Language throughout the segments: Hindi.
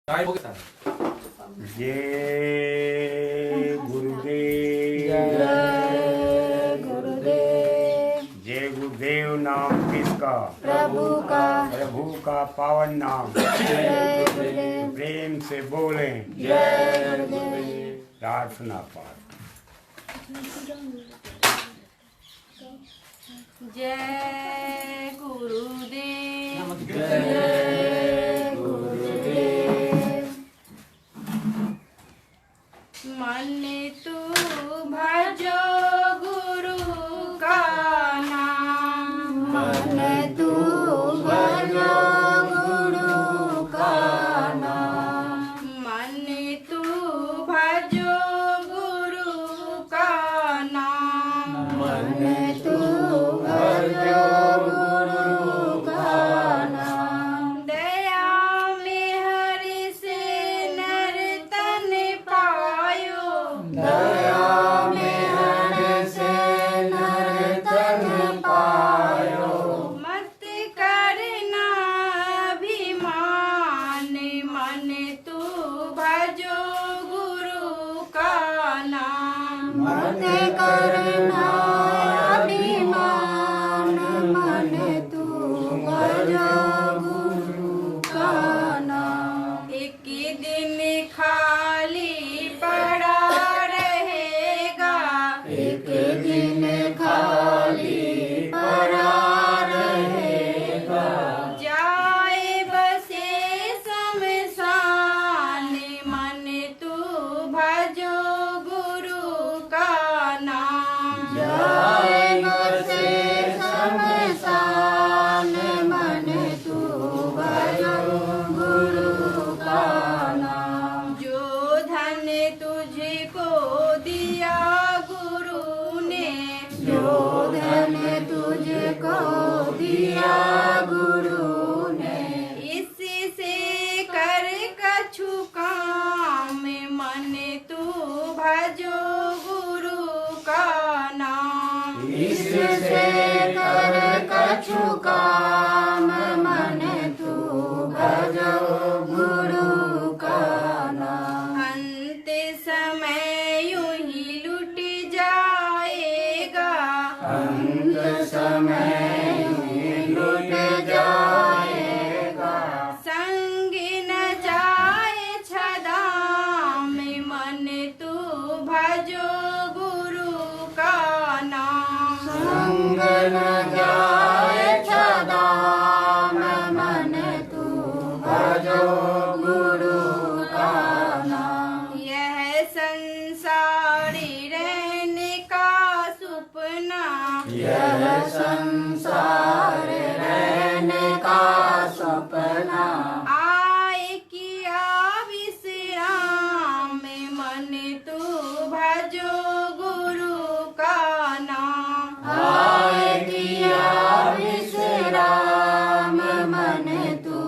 जय गुरुदेव। जय गुरुदेव। जय गुरुदेव नाम किसका? प्रभु का। प्रभु का पावन नाम। जय गुरुदेव। प्रेम से बोलें जय गुरुदेव। प्रार्थना पाठ। जय गुरुदेव। जय गुरुदेव। मन तू भजो गुरु का नाम। मन तू भजो गुरु का नाम। मन तू भजो गुरु का नाम। मन तू भजो गुरु का नाम। दया में हरि से नर तन पायो। दया में हरि से नर तन पायो। मत करना अभिमान। मन तू भजो गुरु का नाम। मत करना अभिमान। मन तू भजो गुरु का नाम। एक दिन खाली पड़ा रहेगा। एक दिन खाली पड़ा रहेगा। जाए बसे शमशान। मन तू भजो गुरु का नाम। जाए बसे शमशान। मन तू भजो गुरु का नाम। जो धन तुझको दिया गुरु ने। जो धन तुझको दिया गुरु ने। इससे कर कछु काम। मन तू भजो गुरु का नाम। इससे कर कछु काम। मन तू भजो गुरु का नाम। अंत समय यूं ही लुट जाएगा। अंत समय यूं ही लुट जाएगा। संग न जाए छदाम। मन तू भजो गुरु का नाम। संग न जाए छदाम। मन तू भजो गुरु का नाम। यह संसारी रहने का सुपना। यह संसार रहने का सपना। आए किया विश्राम। मन तू भजो गुरु का नाम। आए किया विश्राम। मन तू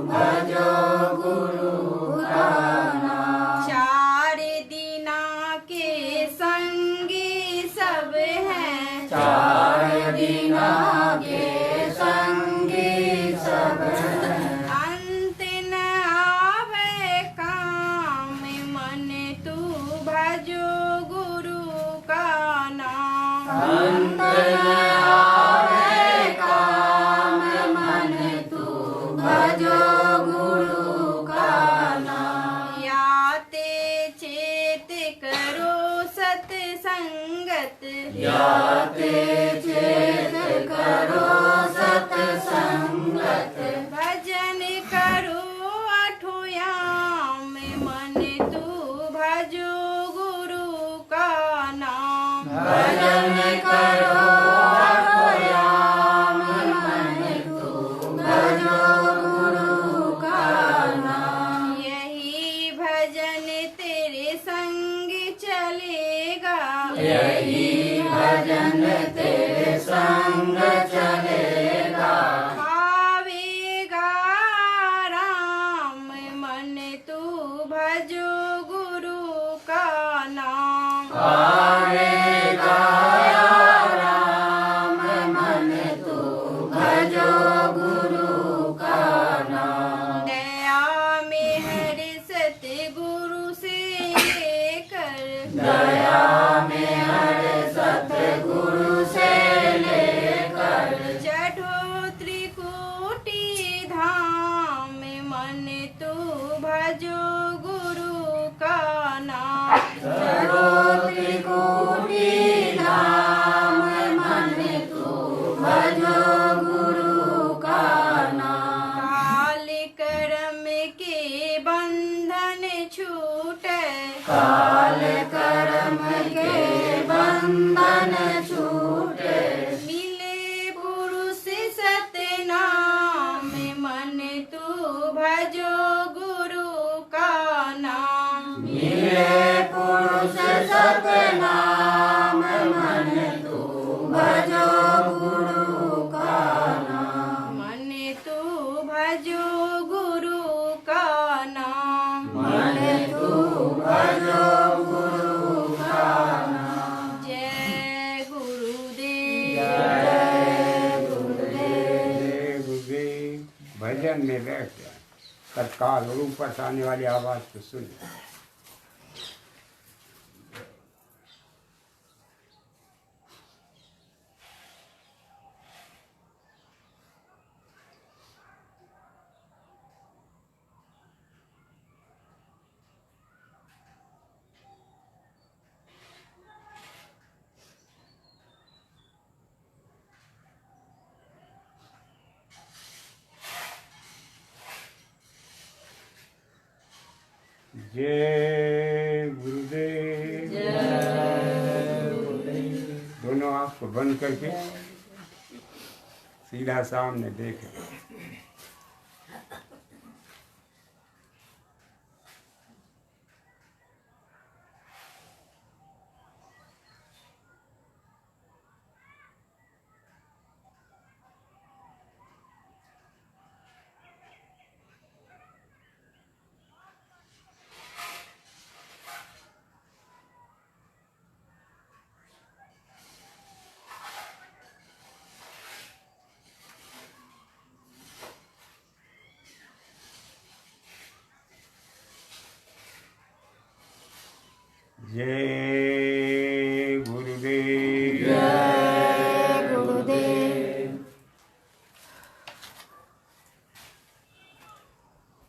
भजो गुरु का नाम। चार दिना के संगी सब हैं। चार दिना के संगी सब हैं। अंत न आवे काम। मन तू भजो गुरु का नाम। अंत न आवे काम। मन तू भजो गुरु का नाम। याते चेत करो सत्संगत। याते चेत करो सत्संगत। भजन करो अठोयाम। मन तू भजो गुरु का नाम। भजन करो अठोयाम। मन तू भजो गुरु का नाम। यही भजन तेरे संग चलेगा। यही भजन तेरे संग चलेगा। पावेगा राम। मन तू भजो गुरु का नाम। पावेगा राम। मन तू भजो गुरु का नाम। दया में हरि दया में हर सतगुरु से लेकर चढ़ो त्रिकुटी धाम मन तू भजो गुरु का नाम चढ़ो त्रिकुटी धाम मन तू भजो गुरु का नाम काल कर्म के बंधन छूटे काल कर्म के बंधन छूटे मिले पुरुष सतनाम मन तू भजो गुरु का नाम मिले पुरुष सतनाम मन तू भजो गुरु का नाम मन तू भजो गुरु का नाम मन तू भजो गुरु का नाम जय गुरुदेव जय गुरुदेव जय गुरुदेव। भजन में बैठ जाए, तत्काल और ऊपर से आने वाली आवाज को सुन। जय गुरुदेव। दोनों आँख को बंद करके सीधा सामने देखें। जय गुरुदेव। जय गुरुदेव जय गुरुदेव।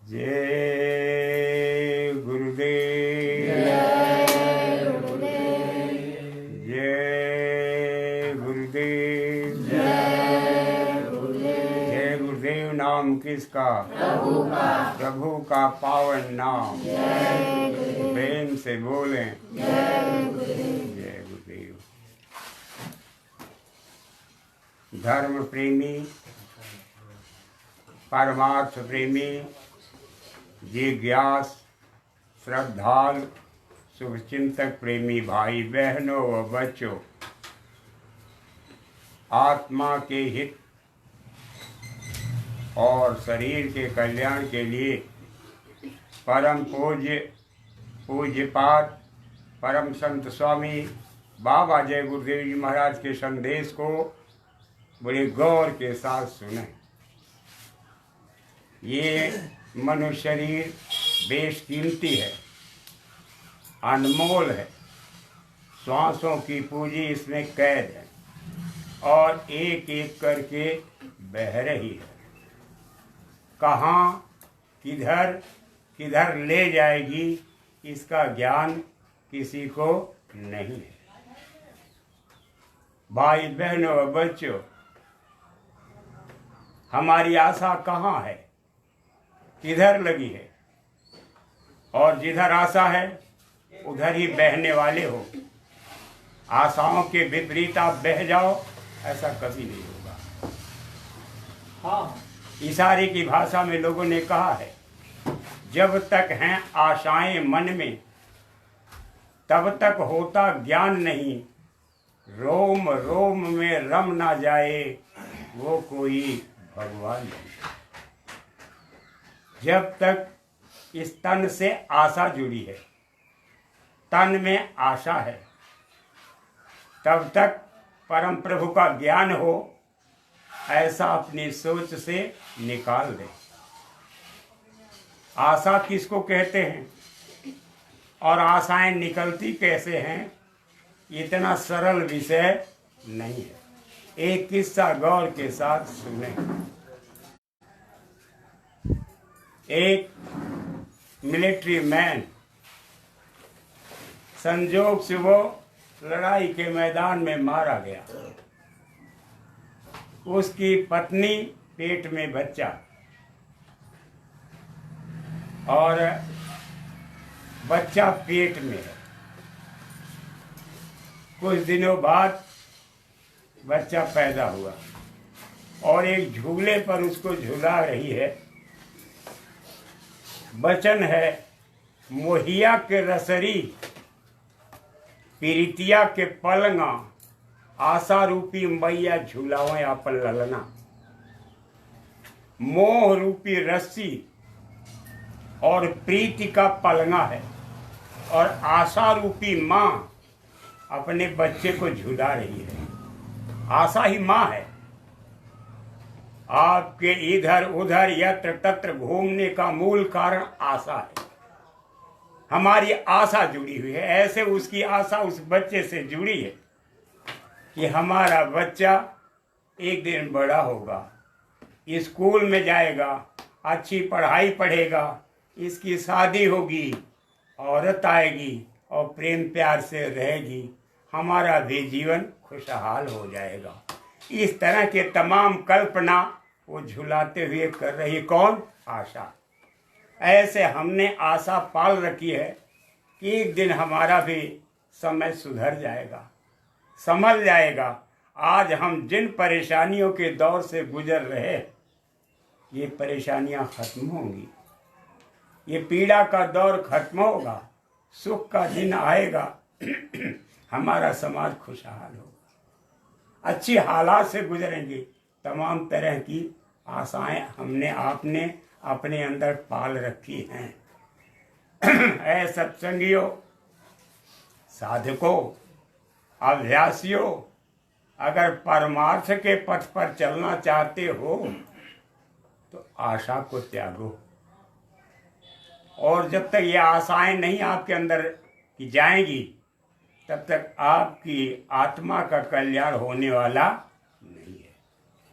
जय गुरुदेव जय गुरुदेव। जय गुरुदेव जय गुरुदेव नाम किसका? प्रभु का पावन नाम। प्रेम से बोलें जय गुरुदेव जय गुरुदेव। धर्म प्रेमी, परमार्थ प्रेमी, जिज्ञास, श्रद्धालु, शुभचिंतक प्रेमी भाई बहनों व बच्चों, आत्मा के हित और शरीर के कल्याण के लिए परम पूज्यपाद परम संत स्वामी बाबा जय गुरुदेव जी महाराज के संदेश को बड़े गौर के साथ सुने। ये मनुष्य शरीर बेशकीमती है, अनमोल है, श्वासों की पूंजी इसमें कैद है और एक एक करके बह रही है। कहाँ किधर किधर ले जाएगी इसका ज्ञान किसी को नहीं है। भाई बहनों और बच्चों, हमारी आशा कहाँ है, किधर लगी है? और जिधर आशा है उधर ही बहने वाले हो। आशाओं के विपरीत आप बह जाओ, ऐसा कभी नहीं होगा। हाँ, इशारे की भाषा में लोगों ने कहा है, जब तक हैं आशाएं मन में तब तक होता ज्ञान नहीं, रोम रोम में रम ना जाए वो कोई भगवान नहीं। जब तक इस तन से आशा जुड़ी है, तन में आशा है, तब तक परम प्रभु का ज्ञान हो, ऐसा अपनी सोच से निकाल दे। आशा किसको कहते हैं? और आशाएं निकलती कैसे हैं, इतना सरल विषय नहीं है। एक किस्सा गौर के साथ सुने। एक मिलिट्री मैन संजोग से वो लड़ाई के मैदान में मारा गया। उसकी पत्नी, पेट में बच्चा, और बच्चा पेट में है। कुछ दिनों बाद बच्चा पैदा हुआ और एक झूले पर उसको झुला रही है। वचन है, मोहिया के रसरी पीरितिया के पलंगा, आशा रूपी मैया झूलावे अपन ललना। मोह रूपी रस्सी और प्रीति का पलंगा है, और आशा रूपी माँ अपने बच्चे को झूला रही है। आशा ही माँ है। आपके इधर उधर यत्र तत्र घूमने का मूल कारण आशा है। हमारी आशा जुड़ी हुई है। ऐसे उसकी आशा उस बच्चे से जुड़ी है कि हमारा बच्चा एक दिन बड़ा होगा, स्कूल में जाएगा, अच्छी पढ़ाई पढ़ेगा, इसकी शादी होगी, औरत आएगी और प्रेम प्यार से रहेगी, हमारा भी जीवन खुशहाल हो जाएगा। इस तरह के तमाम कल्पना वो झुलाते हुए कर रही कौन? आशा। ऐसे हमने आशा पाल रखी है कि एक दिन हमारा भी समय सुधर जाएगा, संभल जाएगा। आज हम जिन परेशानियों के दौर से गुजर रहे, ये परेशानियां खत्म होंगी, ये पीड़ा का दौर खत्म होगा, सुख का दिन आएगा, हमारा समाज खुशहाल होगा, अच्छी हालात से गुजरेंगे। तमाम तरह की आशाएं हमने आपने अपने अंदर पाल रखी हैं। ऐ सत्संगियों, साधकों, अभ्यासियों, अगर परमार्थ के पथ पर चलना चाहते हो तो आशा को त्यागो। और जब तक ये आशाएं नहीं आपके अंदर की जाएंगी, तब तक आपकी आत्मा का कल्याण होने वाला नहीं है।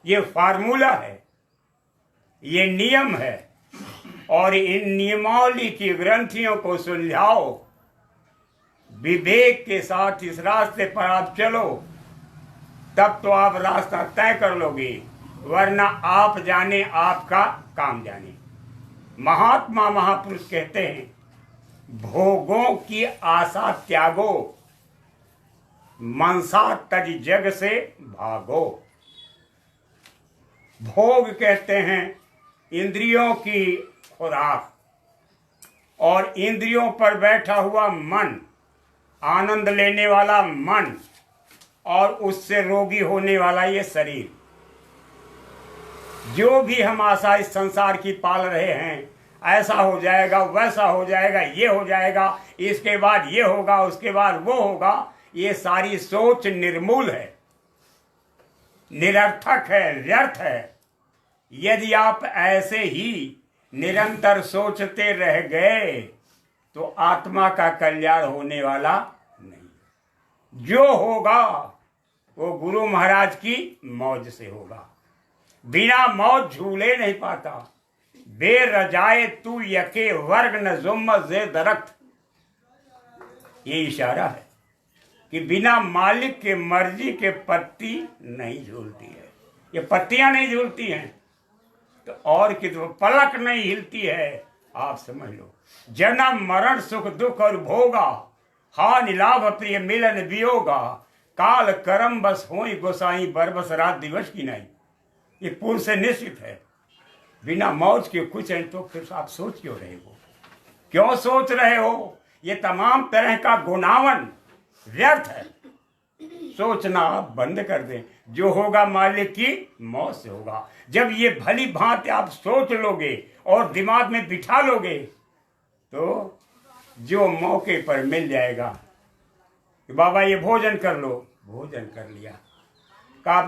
ये फार्मूला है, ये नियम है, और इन नियमावली की ग्रंथियों को सुलझाओ। विवेक के साथ इस रास्ते पर आप चलो, तब तो आप रास्ता तय कर लोगे, वरना आप जाने आपका काम जाने। महात्मा महापुरुष कहते हैं, भोगों की आशा त्यागो, मनसा तज जग से भागो। भोग कहते हैं इंद्रियों की खुराक, और इंद्रियों पर बैठा हुआ मन, आनंद लेने वाला मन, और उससे रोगी होने वाला ये शरीर। जो भी हम आशा इस संसार की पाल रहे हैं, ऐसा हो जाएगा, वैसा हो जाएगा, ये हो जाएगा, इसके बाद ये होगा, उसके बाद वो होगा, ये सारी सोच निर्मूल है, निरर्थक है, व्यर्थ है। यदि आप ऐसे ही निरंतर सोचते रह गए तो आत्मा का कल्याण होने वाला नहीं। जो होगा वो गुरु महाराज की मौज से होगा। बिना मौज झूले नहीं पाता। बेरजाए तू यके वर्ग न जुम्म जे दरख्त। ये इशारा है कि बिना मालिक के मर्जी के पत्ती नहीं झूलती है। ये पत्तियां नहीं झूलती हैं तो और कि तो पलक नहीं हिलती है। आप समझ लो, जन्म मरण सुख दुख और भोगा, हानि लाभ प्रिय मिलन वियोगा, काल करम बस होई गोसाई बरबस रात दिवस की नहीं। ये पूर्व से निश्चित है। बिना मौज के कुछ है तो फिर आप सोच क्यों रहे हो? क्यों सोच रहे हो? ये तमाम तरह का गुनावन व्यर्थ है। सोचना आप बंद कर दें। जो होगा मालिक की मौज से होगा। जब ये भली भांति आप सोच लोगे और दिमाग में बिठा लोगे तो जो मौके पर मिल जाएगा कि बाबा ये भोजन कर लो, भोजन कर लिया। का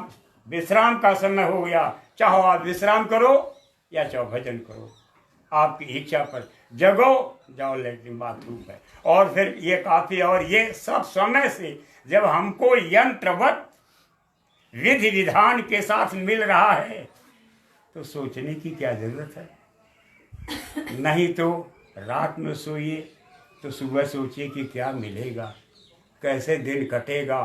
विश्राम का समय हो गया, चाहो आप विश्राम करो या चाहो भजन करो। आपकी इच्छा पर जगो, जाओ लेटरिन बाथरूम है, और फिर ये काफी। और ये सब समय से जब हमको यंत्रवत विधि विधान के साथ मिल रहा है तो सोचने की क्या जरूरत है। नहीं तो रात में सोइए तो सुबह सोचिए कि क्या मिलेगा, कैसे दिन कटेगा।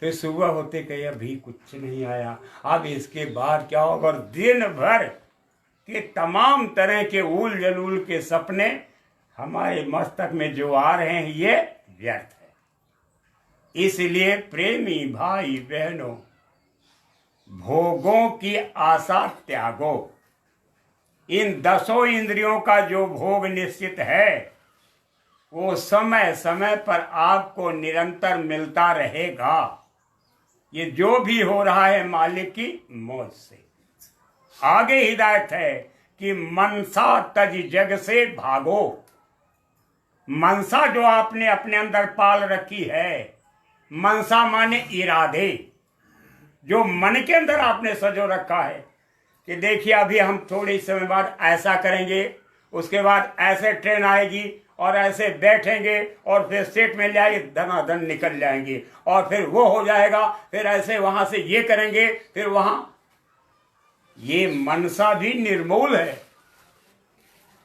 तो सुबह होते कहीं अभी कुछ नहीं आया, अब इसके बाद क्या होगा। और दिन भर के तमाम तरह के उल जलूल के सपने हमारे मस्तक में जो आ रहे हैं ये व्यर्थ है। इसलिए प्रेमी भाई बहनों, भोगों की आशा त्यागो। इन 10 इंद्रियों का जो भोग निश्चित है वो समय समय पर आपको निरंतर मिलता रहेगा। ये जो भी हो रहा है मालिक की मौज से। आगे हिदायत है कि मनसा तज जग से भागो। मनसा जो आपने अपने अंदर पाल रखी है, मनसा माने इरादे, जो मन के अंदर आपने सजो रखा है कि देखिए अभी हम थोड़े समय बाद ऐसा करेंगे, उसके बाद ऐसे ट्रेन आएगी और ऐसे बैठेंगे और फिर सीट में जाएंगे, धनाधन निकल जाएंगे, और फिर वो हो जाएगा, फिर ऐसे वहां से ये करेंगे, फिर वहां। ये मनसा भी निर्मूल है,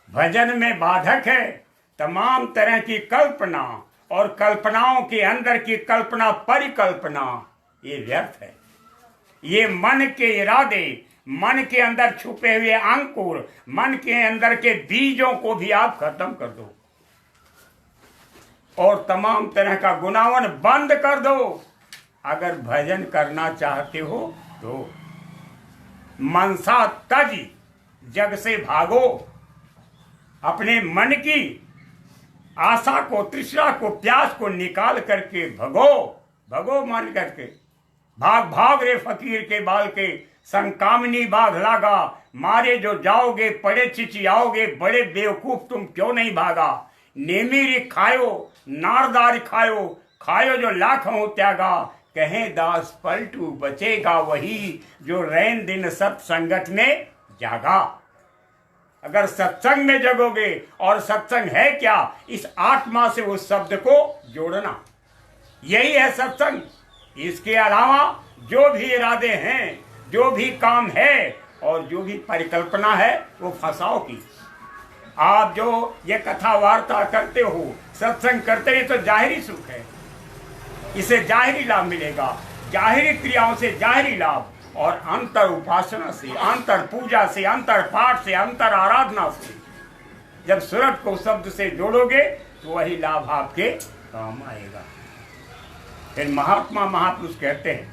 भजन में बाधक है। तमाम तरह की कल्पना और कल्पनाओं के अंदर की कल्पना परिकल्पना ये व्यर्थ है। ये मन के इरादे, मन के अंदर छुपे हुए अंकुर, मन के अंदर के बीजों को भी आप खत्म कर दो और तमाम तरह का गुनावन बंद कर दो। अगर भजन करना चाहते हो तो मनसा तज जग से भागो। अपने मन की आशा को, तृष्णा को, प्यास को निकाल करके भगो, भगो मान करके। भाग भाग रे फकीर के बाल के, संकामनी बाघ लागा। मारे जो जाओगे पड़े चिचियाओगे, बड़े बेवकूफ तुम क्यों नहीं भागा। नेमीरी खायो नारदार खायो, खायो जो लाख हो त्यागा। कहे दास पलटू बचेगा वही, जो रैन दिन सत्संगत में जागा। अगर सत्संग में जगोगे, और सत्संग है क्या, इस आत्मा से उस शब्द को जोड़ना, यही है सत्संग। इसके अलावा जो भी इरादे हैं, जो भी काम है और जो भी परिकल्पना है वो फंसाओ की। आप जो ये कथा वार्ता करते हो, सत्संग करते हो, तो जाहिरी सुख है, इसे जाहिरी लाभ मिलेगा, जाहिरी क्रियाओं से जाहिरी लाभ, और अंतर उपासना से, अंतर पूजा से, अंतर पाठ से, अंतर आराधना से जब सूरत को शब्द से जोड़ोगे तो वही लाभ आपके काम आएगा। फिर महात्मा महापुरुष कहते हैं,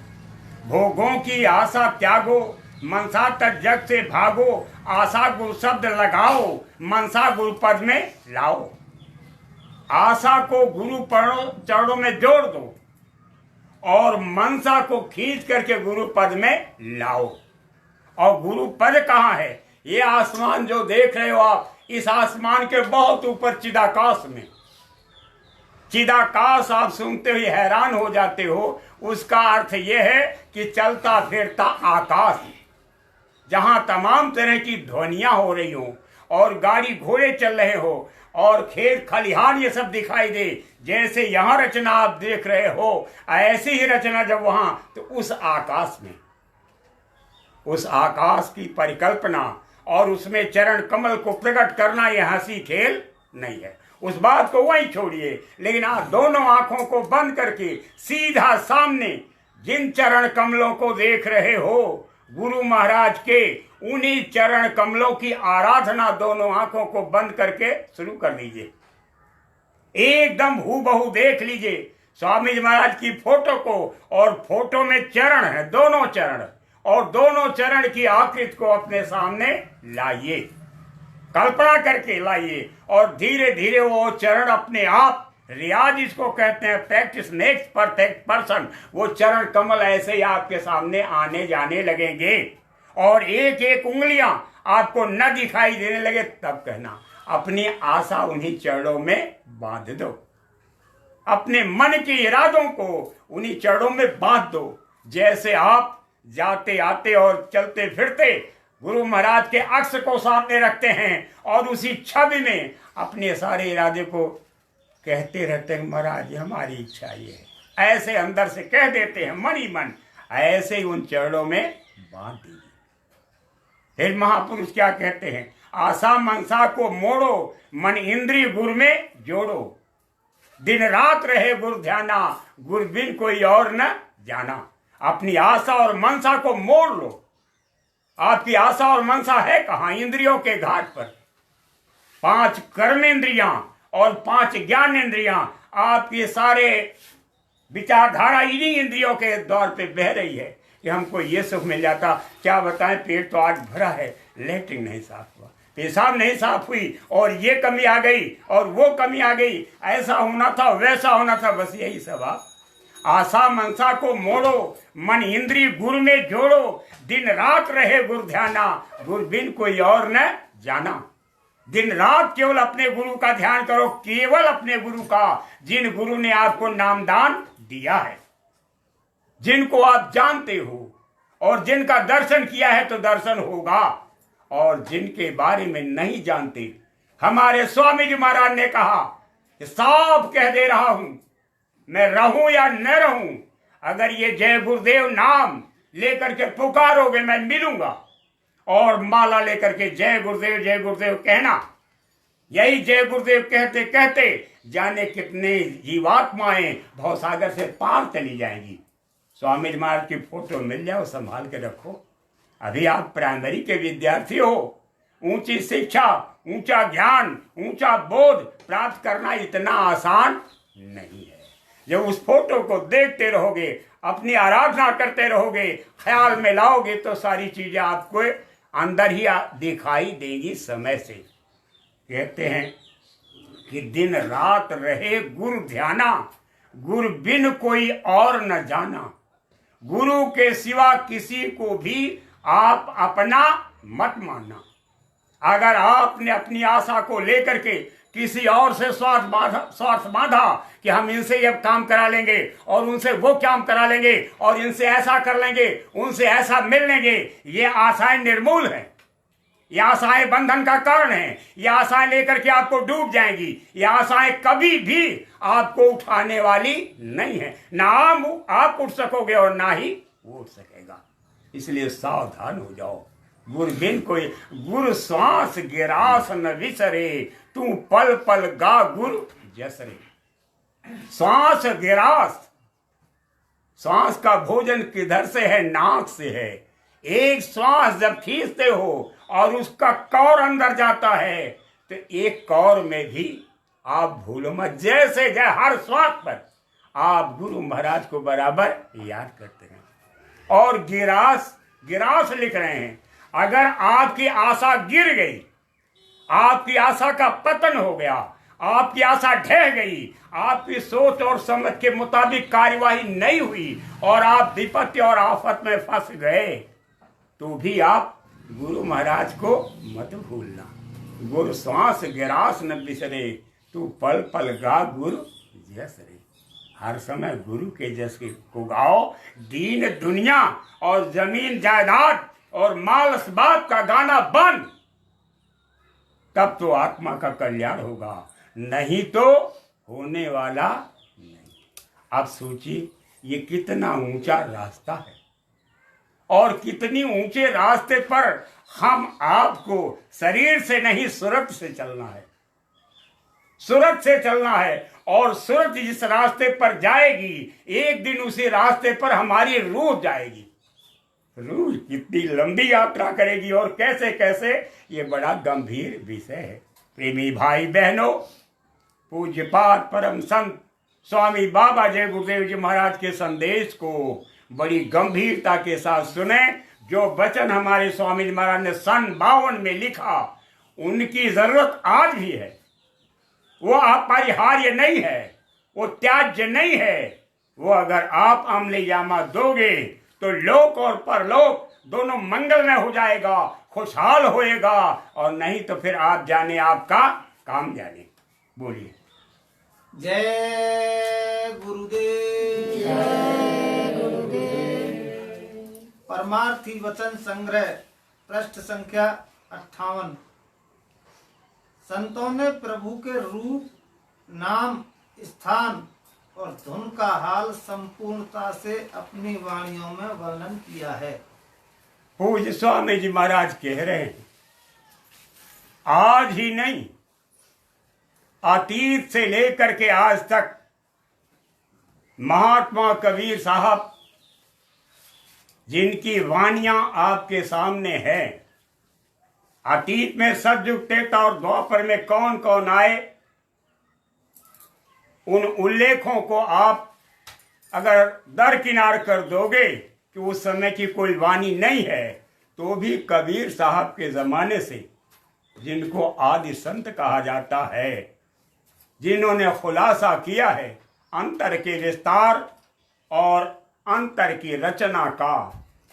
भोगों की आशा त्यागो, मनसा तक जग से भागो। आशा गुरु शब्द लगाओ, मनसा गुरु पद में लाओ। आशा को गुरु चरणों में जोड़ दो और मनसा को खींच करके गुरु पद में लाओ। और गुरु पद कहाँ है? ये आसमान जो देख रहे हो आप, इस आसमान के बहुत ऊपर चिदाकाश में। चिदाकाश आप सुनते हुए हैरान हो जाते हो। उसका अर्थ यह है कि चलता फिरता आकाश, जहां तमाम तरह की ध्वनियां हो रही हो और गाड़ी घोड़े चल रहे हो और खेत खलिहान ये सब दिखाई दे, जैसे यहाँ रचना आप देख रहे हो, ऐसी ही रचना जब वहां, तो उस आकाश में, उस आकाश की परिकल्पना और उसमें चरण कमल को प्रकट करना ये हंसी खेल नहीं है। उस बात को वहीं छोड़िए, लेकिन आप दोनों आंखों को बंद करके सीधा सामने जिन चरण कमलों को देख रहे हो, गुरु महाराज के, उन्हीं चरण कमलों की आराधना दोनों आंखों को बंद करके शुरू कर दीजिए। एकदम हूबहू देख लीजिए स्वामी जी महाराज की फोटो को, और फोटो में चरण है, दोनों चरण, और दोनों चरण की आकृति को अपने सामने लाइए, कल्पना करके लाइए, और धीरे धीरे वो चरण अपने आप, रियाज इसको कहते हैं, प्रैक्टिस मेक्स परफेक्ट पर्सन, वो चरण कमल ऐसे ही आपके सामने आने जाने लगेंगे। और एक एक उंगलियां आपको न दिखाई देने लगे तब कहना, अपनी आशा उन्हीं चरणों में बांध दो, अपने मन के इरादों को उन्हीं चरणों में बांध दो। जैसे आप जाते आते और चलते फिरते गुरु महाराज के अक्स को सामने रखते हैं और उसी छवि में अपने सारे इरादे को कहते रहते हैं, महाराज हमारी इच्छा ये है, ऐसे अंदर से कह देते हैं मन ही मन, ऐसे ही उन चरणों में बांध दीजिए। फिर महापुरुष क्या कहते हैं, आशा मनसा को मोड़ो, मन इंद्रिय गुरु में जोड़ो, दिन रात रहे गुरु ध्याना, गुरु बिन कोई और न जाना। अपनी आशा और मनसा को मोड़ लो। आपकी आशा और मनसा है कहाँ? इंद्रियों के घाट पर। 5 कर्म इंद्रियां और 5 ज्ञान इंद्रियां, आपके सारे विचारधारा इन्हीं इंद्रियों के द्वार पे बह रही है कि हमको ये सुख मिल जाता। क्या बताएं, पेट तो आज भरा है, लेटरिन नहीं साफ हुआ, पेशाब नहीं साफ हुई, और ये कमी आ गई और वो कमी आ गई, ऐसा होना था वैसा होना था, बस यही सब। आप आशा मनसा को मोड़ो, मन इंद्रिय गुरु में जोड़ो, दिन रात रहे गुरु ध्याना, गुरु बिन कोई और न जाना। दिन रात केवल अपने गुरु का ध्यान करो, केवल अपने गुरु का, जिन गुरु ने आपको नामदान दिया है, जिनको आप जानते हो और जिनका दर्शन किया है तो दर्शन होगा, और जिनके बारे में नहीं जानते, हमारे स्वामी जी महाराज ने कहा कि साफ कह दे रहा हूं, मैं रहूं या न रहूं, अगर ये जय गुरुदेव नाम लेकर के पुकारोगे मैं मिलूंगा, और माला लेकर के जय गुरुदेव कहना। यही जय गुरुदेव कहते कहते जाने कितने जीवात्माएं भवसागर से पार चली जाएंगी। स्वामी जी महाराज की फोटो मिल जाओ, संभाल के रखो। अभी आप प्राइमरी के विद्यार्थी हो, ऊंची शिक्षा, ऊंचा ज्ञान, ऊंचा बोध प्राप्त करना इतना आसान नहीं है। जब उस फोटो को देखते रहोगे, अपनी आराधना करते रहोगे, ख्याल में लाओगे, तो सारी चीजें आपको अंदर ही दिखाई देंगी समय से। कहते हैं कि दिन रात रहे गुरु ध्याना, गुरु बिन कोई और न जाना। गुरु के सिवा किसी को भी आप अपना मत मानना। अगर आपने अपनी आशा को लेकर के किसी और से स्वार्थ बांधा कि हम इनसे ये काम करा लेंगे और उनसे वो काम करा लेंगे और इनसे ऐसा कर लेंगे, उनसे ऐसा मिल लेंगे, ये आशाएं निर्मूल हैं। ये आशाएं बंधन का कारण है। ये आशाएं लेकर के आपको डूब जाएंगी। ये आशाएं कभी भी आपको उठाने वाली नहीं है। ना आप उठ सकोगे और ना ही वो उठ सकेगा। इसलिए सावधान हो जाओ। गुरु बिन कोई, गुरु श्वास गिरास न विसरे, तू पल पल गा गुरु जसरे। श्वास गिरास, श्वास का भोजन किधर से है? नाक से है। एक श्वास जब खींचते हो और उसका कौर अंदर जाता है, तो एक कौर में भी आप भूलो मत, जैसे हर श्वास पर आप गुरु महाराज को बराबर याद करते हैं। और गिरास लिख रहे हैं। अगर आपकी आशा गिर गई, आपकी आशा का पतन हो गया, आपकी आशा ढह गई, आपकी सोच और समझ के मुताबिक कार्यवाही नहीं हुई और आप विपत्ति और आफत में फंस गए, तो भी आप गुरु महाराज को मत भूलना। गुरु श्वास गिरास न बिसरे, तू पल पल गा गुरु जस रे। हर समय गुरु के जस को गाओ। दीन दुनिया और जमीन जायदाद और माल असबाब का गाना बंद, तब तो आत्मा का कल्याण होगा, नहीं तो होने वाला नहीं। आप सोचिए ये कितना ऊंचा रास्ता है और कितनी ऊंचे रास्ते पर हम आपको शरीर से नहीं सूरत से चलना है। सूरत से चलना है और सूरत जिस रास्ते पर जाएगी, एक दिन उसी रास्ते पर हमारी रूह जाएगी। रूह कितनी लंबी यात्रा करेगी और कैसे कैसे, ये बड़ा गंभीर विषय है। प्रेमी भाई बहनों, पूज्यपाद परम संत स्वामी बाबा जय गुरुदेव जी महाराज के संदेश को बड़ी गंभीरता के साथ सुने। जो वचन हमारे स्वामी जी महाराज ने सन 52 में लिखा, उनकी जरूरत आज भी है। वो अपरिहार्य नहीं है, वो त्याज्य नहीं है। वो अगर आप अमलजामा दोगे तो लोक और परलोक दोनों मंगलमय हो जाएगा, खुशहाल होएगा, और नहीं तो फिर आप जाने आपका काम जाने। बोलिए जय गुरुदेव। जय गुरुदेव। परमार्थी वचन संग्रह पृष्ठ संख्या 58। संतों ने प्रभु के रूप, नाम, स्थान और धुन का हाल संपूर्णता से अपनी वाणियों में वर्णन किया है। पूज्य स्वामी जी महाराज कह रहे हैं, आज ही नहीं, अतीत से लेकर के आज तक महात्मा कबीर साहब जिनकी वाणियां आपके सामने है, अतीत में सतयुग त्रेता और द्वापर में कौन कौन आए, उन उल्लेखों को आप अगर दरकिनार कर दोगे कि उस समय की कोई वाणी नहीं है, तो भी कबीर साहब के जमाने से, जिनको आदि संत कहा जाता है, जिन्होंने खुलासा किया है अंतर के विस्तार और अंतर की रचना का,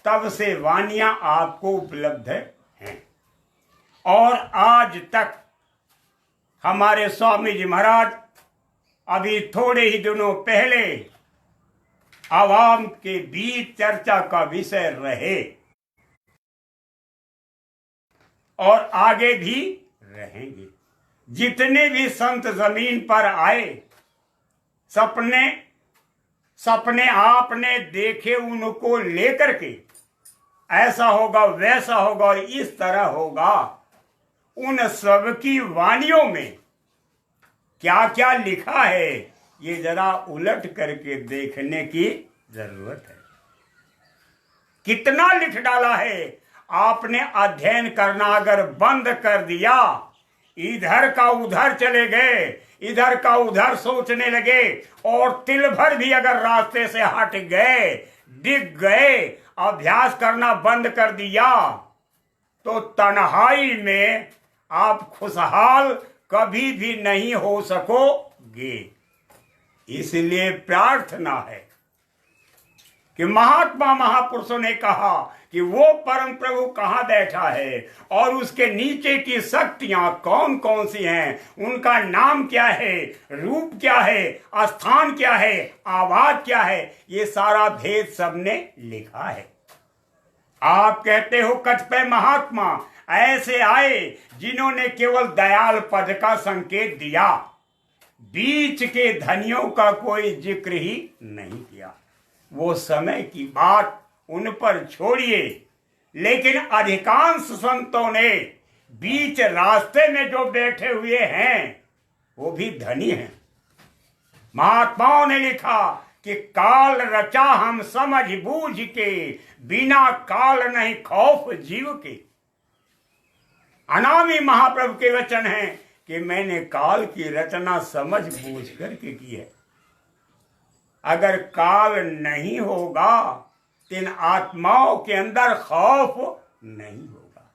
तब से वाणियां आपको उपलब्ध हैं। और आज तक हमारे स्वामी जी महाराज अभी थोड़े ही दिनों पहले आवाम के बीच चर्चा का विषय रहे और आगे भी रहेंगे। जितने भी संत जमीन पर आए, सपने आपने देखे, उनको लेकर के ऐसा होगा, वैसा होगा, इस तरह होगा, उन सब की वाणियों में क्या क्या लिखा है, ये जरा उलट करके देखने की जरूरत है। कितना लिख डाला है, आपने अध्ययन करना अगर बंद कर दिया, इधर का उधर चले गए, इधर का उधर सोचने लगे और तिल भर भी अगर रास्ते से हट गए, डिग गए, अभ्यास करना बंद कर दिया, तो तन्हाई में आप खुशहाल कभी भी नहीं हो सकोगे। इसलिए प्रार्थना है कि महात्मा महापुरुषों ने कहा कि वो परम प्रभु कहाँ बैठा है और उसके नीचे की शक्तियां कौन कौन सी हैं, उनका नाम क्या है, रूप क्या है, स्थान क्या है, आवाज क्या है, ये सारा भेद सबने लिखा है। आप कहते हो कतिपय महात्मा ऐसे आए जिन्होंने केवल दयाल पद का संकेत दिया, बीच के धनियों का कोई जिक्र ही नहीं किया। वो समय की बात उन पर छोड़िए, लेकिन अधिकांश संतों ने बीच रास्ते में जो बैठे हुए हैं वो भी धनी हैं। महात्माओं ने लिखा कि काल रचा हम समझ बूझ के, बिना काल नहीं खौफ जीव के। अनामी महाप्रभु के वचन हैं कि मैंने काल की रचना समझ बूझ करके की है। अगर काल नहीं होगा, तीन आत्माओं के अंदर खौफ नहीं होगा,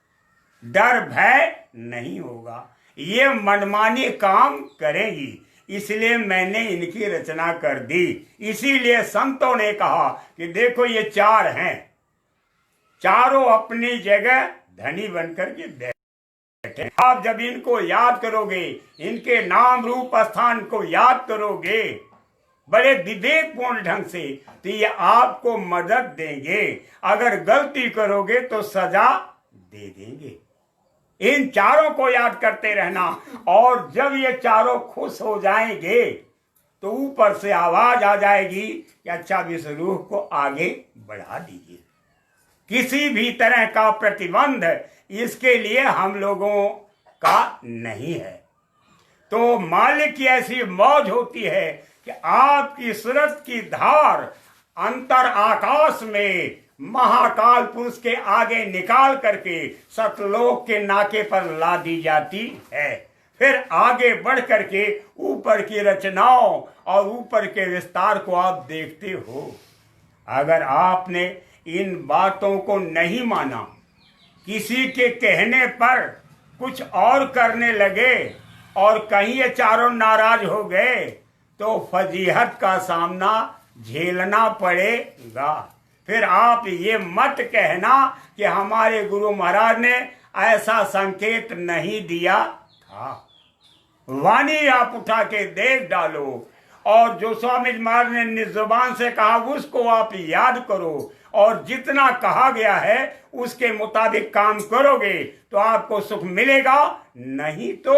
डर भय नहीं होगा, ये मनमानी काम करेगी। इसलिए मैंने इनकी रचना कर दी। इसीलिए संतों ने कहा कि देखो ये चार हैं, चारों अपनी जगह धनी बनकर के बैठे। आप जब इनको याद करोगे, इनके नाम रूप स्थान को याद करोगे बड़े विवेकपूर्ण ढंग से, तो ये आपको मदद देंगे। अगर गलती करोगे तो सजा दे देंगे। इन चारों को याद करते रहना, और जब ये चारों खुश हो जाएंगे तो ऊपर से आवाज आ जाएगी कि अच्छा इस रूह को आगे बढ़ा दीजिए। किसी भी तरह का प्रतिबंध इसके लिए हम लोगों का नहीं है। तो मालिक की ऐसी मौज होती है कि आपकी सूरत की धार अंतर आकाश में महाकाल पुरुष के आगे निकाल करके सतलोक के नाके पर ला दी जाती है। फिर आगे बढ़ करके ऊपर की रचनाओं और ऊपर के विस्तार को आप देखते हो। अगर आपने इन बातों को नहीं माना, किसी के कहने पर कुछ और करने लगे और कहीं ये चारों नाराज हो गए, तो फजीहत का सामना झेलना पड़ेगा। फिर आप ये मत कहना कि हमारे गुरु महाराज ने ऐसा संकेत नहीं दिया था। वाणी आप उठा के देख डालो, और जो स्वामी महाराज ने निज जुबान से कहा उसको आप याद करो, और जितना कहा गया है उसके मुताबिक काम करोगे तो आपको सुख मिलेगा, नहीं तो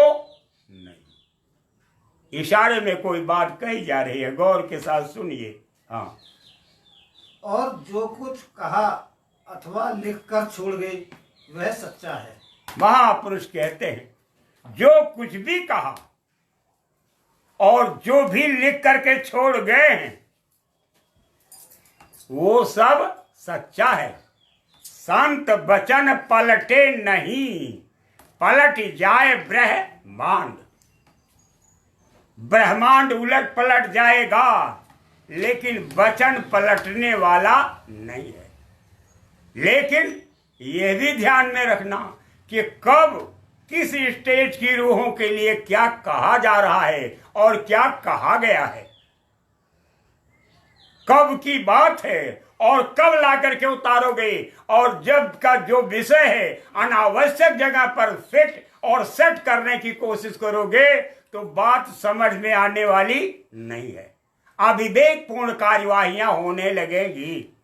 नहीं। इशारे में कोई बात कही जा रही है, गौर के साथ सुनिए। हाँ, और जो कुछ कहा अथवा लिख कर छोड़ गए वह सच्चा है। महापुरुष कहते हैं जो कुछ भी कहा और जो भी लिख करके छोड़ गए हैं वो सब सच्चा है। संत वचन पलटे नहीं, पलट जाए ब्रह्मांड। ब्रह्मांड उलट पलट जाएगा लेकिन वचन पलटने वाला नहीं है। लेकिन यह भी ध्यान में रखना कि कब किस स्टेज की रूहों के लिए क्या कहा जा रहा है और क्या कहा गया है, कब की बात है और कब ला करके उतारोगे। और जब का जो विषय है अनावश्यक जगह पर फिट और सेट करने की कोशिश करोगे तो बात समझ में आने वाली नहीं है, अविवेकपूर्ण कार्यवाहियां होने लगेगी।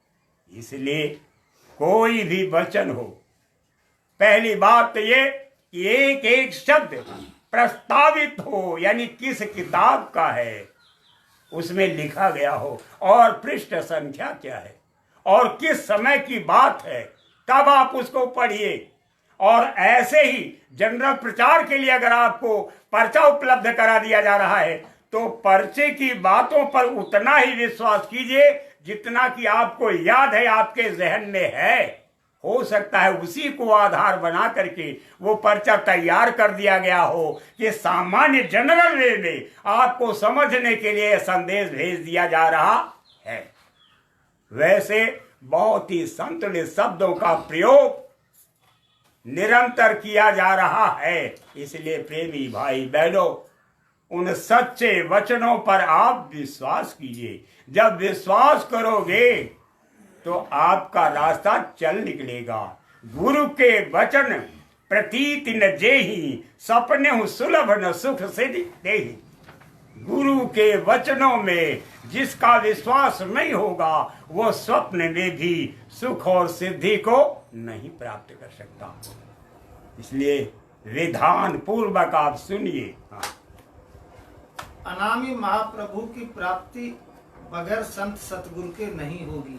इसलिए कोई भी वचन हो, पहली बात तो ये कि एक एक शब्द प्रस्तावित हो, यानी किस किताब का है, उसमें लिखा गया हो और पृष्ठ संख्या क्या है और किस समय की बात है, तब आप उसको पढ़िए। और ऐसे ही जनरल प्रचार के लिए अगर आपको पर्चा उपलब्ध करा दिया जा रहा है तो पर्चे की बातों पर उतना ही विश्वास कीजिए जितना कि आपको याद है, आपके जहन में है। हो सकता है उसी को आधार बना करके वो पर्चा तैयार कर दिया गया हो कि सामान्य जनरल वे में आपको समझने के लिए संदेश भेज दिया जा रहा है। वैसे बहुत ही संतुलित शब्दों का प्रयोग निरंतर किया जा रहा है। इसलिए प्रेमी भाई बहनों, उन सच्चे वचनों पर आप विश्वास कीजिए। जब विश्वास करोगे तो आपका रास्ता चल निकलेगा। गुरु के वचन प्रतीति न जेहि, सपने हूं सुलभ न सुख सिद्धि देहि। गुरु के वचनों में जिसका विश्वास नहीं होगा वो स्वप्न में भी सुख और सिद्धि को नहीं प्राप्त कर सकता। इसलिए विधान पूर्वक आप सुनिए। अनामी महाप्रभु की प्राप्ति बगैर संत सतगुरु के नहीं होगी।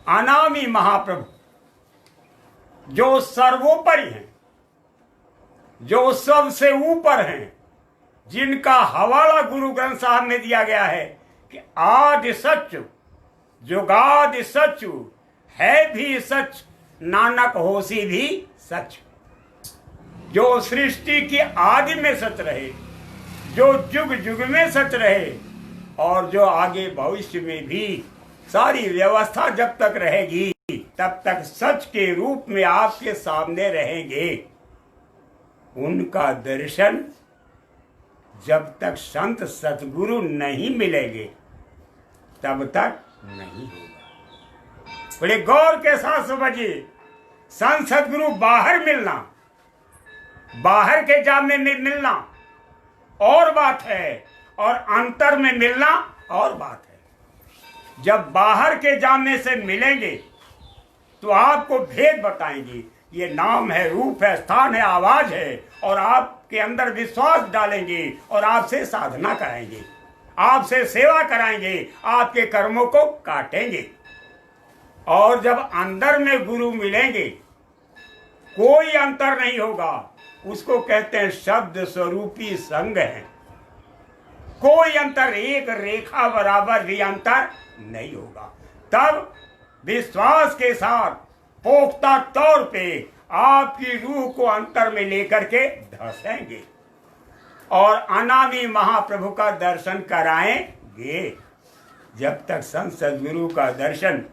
अनामी महाप्रभु जो सर्वोपरि हैं, जो सबसे ऊपर हैं, जिनका हवाला गुरु ग्रंथ साहब में दिया गया है कि आदि सच जुगादि सच है भी सच, नानक होसी भी सच। जो सृष्टि की आदि में सच रहे, जो जुग जुग में सच रहे और जो आगे भविष्य में भी सारी व्यवस्था जब तक रहेगी तब तक सच के रूप में आपके सामने रहेंगे। उनका दर्शन जब तक संत सतगुरु नहीं मिलेंगे तब तक नहीं होगा। बड़े गौर के साथ समझिए, संत सतगुरु बाहर मिलना, बाहर के जामे में मिलना और बात है और अंतर में मिलना और बात है। जब बाहर के जामे से मिलेंगे तो आपको भेद बताएंगे, ये नाम है, रूप है, स्थान है, आवाज है, और आपके अंदर विश्वास डालेंगे और आपसे साधना कराएंगे, आपसे सेवा कराएंगे, आपके कर्मों को काटेंगे। और जब अंदर में गुरु मिलेंगे कोई अंतर नहीं होगा, उसको कहते हैं शब्द स्वरूपी संग है। कोई अंतर, एक रेखा बराबर भी अंतर नहीं होगा। तब विश्वास के साथ पोख्ता तौर पे आपकी रूह को अंतर में लेकर के धसेंगे और अनामी महाप्रभु का दर्शन कराएंगे। जब तक संत सद्गुरु का दर्शन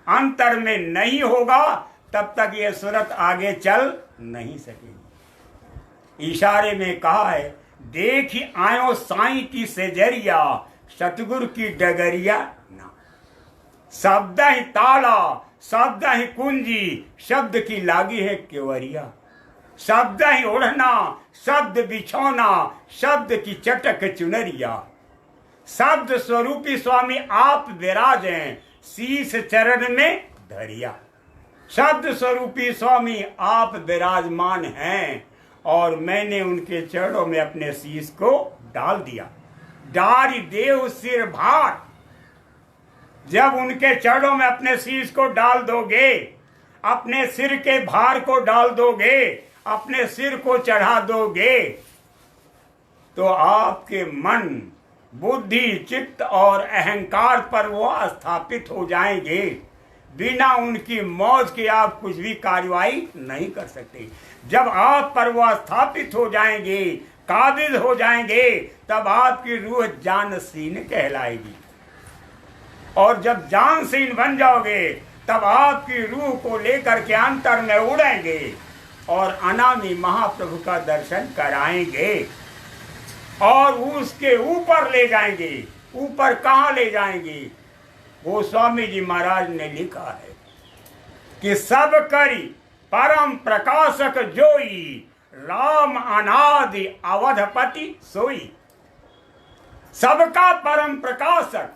अंतर में नहीं होगा तब तक ये सूरत आगे चल नहीं सकेगी। इशारे में कहा है, देखी आयो साईं की सेजरिया, सतगुरु की डगरिया ना। शब्द ही ताला, शब्द ही कुंजी, शब्द की लागी है केवरिया। शब्द ही ओढ़ना, शब्द बिछौना, शब्द की चटक चुनरिया। शब्द स्वरूपी स्वामी आप विराज हैं, शीश चरण में धरिया। शब्द स्वरूपी स्वामी आप विराजमान हैं और मैंने उनके चरणों में अपने शीश को डाल दिया। डारी देव सिर भार, जब उनके चरणों में अपने शीश को डाल दोगे, अपने सिर के भार को डाल दोगे, अपने सिर को चढ़ा दोगे, तो आपके मन, बुद्धि, चित्त और अहंकार पर वो स्थापित हो जाएंगे। बिना उनकी मौज के आप कुछ भी कार्रवाई नहीं कर सकते। जब आप पर वो स्थापित हो जाएंगे, काबिज हो जाएंगे, तब आपकी रूह जानशीन कहलाएगी। और जब जानशीन बन जाओगे, तब आपकी रूह को लेकर के अंतर में उड़ेंगे और अनामी महाप्रभु का दर्शन कराएंगे और उसके ऊपर ले जाएंगे। ऊपर कहाँ ले जाएंगे? वो स्वामी जी महाराज ने लिखा है कि सब करी परम प्रकाशक जोई, राम अनादि अवधपति सोई। सबका परम प्रकाशक,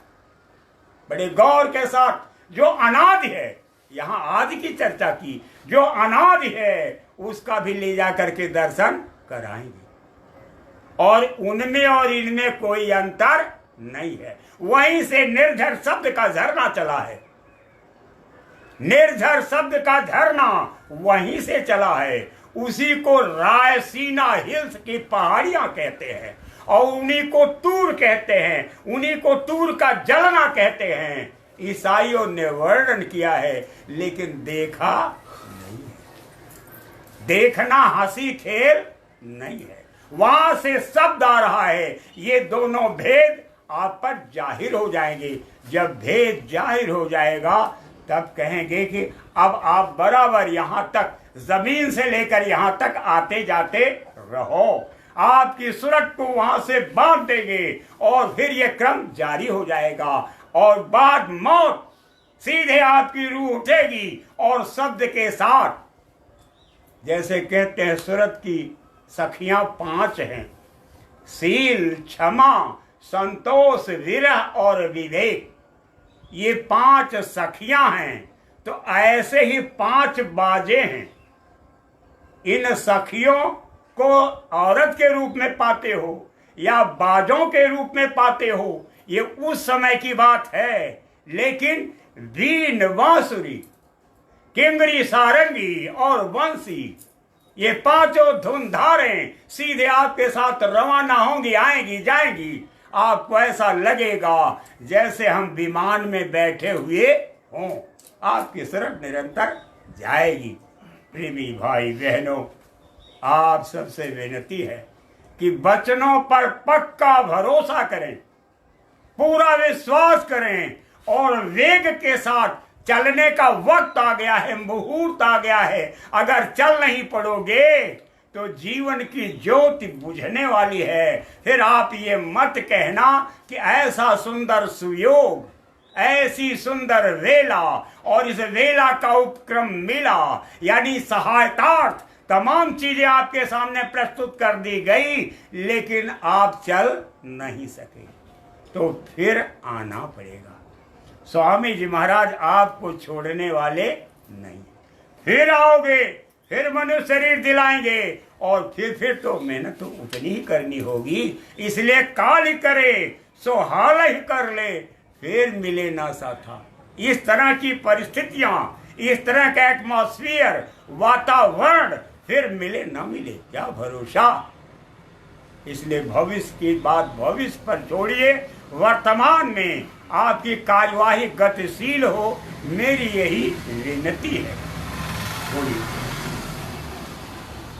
बड़े गौर के साथ, जो अनादि है, यहाँ आदि की चर्चा की, जो अनादि है उसका भी ले जा करके दर्शन कराएंगे। और उनमें और इनमें कोई अंतर नहीं है। वहीं से निर्झर शब्द का झरना चला है। निर्झर शब्द का झरना वहीं से चला है। उसी को रायसीना हिल्स की पहाड़ियां कहते हैं और उन्हीं को तूर कहते हैं, उन्हीं को तूर का जलना कहते हैं। ईसाइयों ने वर्णन किया है लेकिन देखा नहीं है। देखना हंसी खेल नहीं है। वहां से शब्द आ रहा है। ये दोनों भेद आप पर जाहिर हो जाएंगे। जब भेद जाहिर हो जाएगा तब कहेंगे कि अब आप बराबर यहां तक, जमीन से लेकर यहां तक आते जाते रहो। आपकी सूरत को वहां से बांध देंगे और फिर ये क्रम जारी हो जाएगा और बाद मौत सीधे आपकी रूह उठेगी और शब्द के साथ, जैसे कहते हैं सूरत की सखियां 5 हैं, शील, क्षमा, संतोष, विरह और विवेक। ये 5 सखियां हैं। तो ऐसे ही 5 बाजे हैं। इन सखियों को औरत के रूप में पाते हो या बाजों के रूप में पाते हो, ये उस समय की बात है। लेकिन वीण, बांसुरी, किंगरी, सारंगी और बंसी, ये 5 धुनधारें सीधे आपके साथ रवाना होंगी, आएंगी, जाएंगी। आपको ऐसा लगेगा जैसे हम विमान में बैठे हुए हों। आपकी सूरत निरंतर जाएगी। प्रेमी भाई बहनों, आप सबसे विनती है कि वचनों पर पक्का भरोसा करें, पूरा विश्वास करें और वेग के साथ चलने का वक्त आ गया है, मुहूर्त आ गया है। अगर चल नहीं पड़ोगे तो जीवन की ज्योति बुझने वाली है। फिर आप ये मत कहना कि ऐसा सुंदर सुयोग, ऐसी सुंदर वेला और इस वेला का उपक्रम मिला, यानी सहायतार्थ तमाम चीजें आपके सामने प्रस्तुत कर दी गई, लेकिन आप चल नहीं सके, तो फिर आना पड़ेगा। स्वामी जी महाराज आपको छोड़ने वाले नहीं। फिर आओगे, फिर मनुष्य शरीर दिलाएंगे और फिर तो मेहनत तो उतनी ही करनी होगी। इसलिए काल ही करे सो हाल ही कर ले, फिर मिले ना साथा। इस तरह की परिस्थितियां, इस तरह का एटमॉस्फेयर, वातावरण, फिर मिले ना मिले क्या भरोसा। इसलिए भविष्य की बात भविष्य पर छोड़िए, वर्तमान में आपकी कार्यवाही गतिशील हो, मेरी यही विनती है। बोलिए।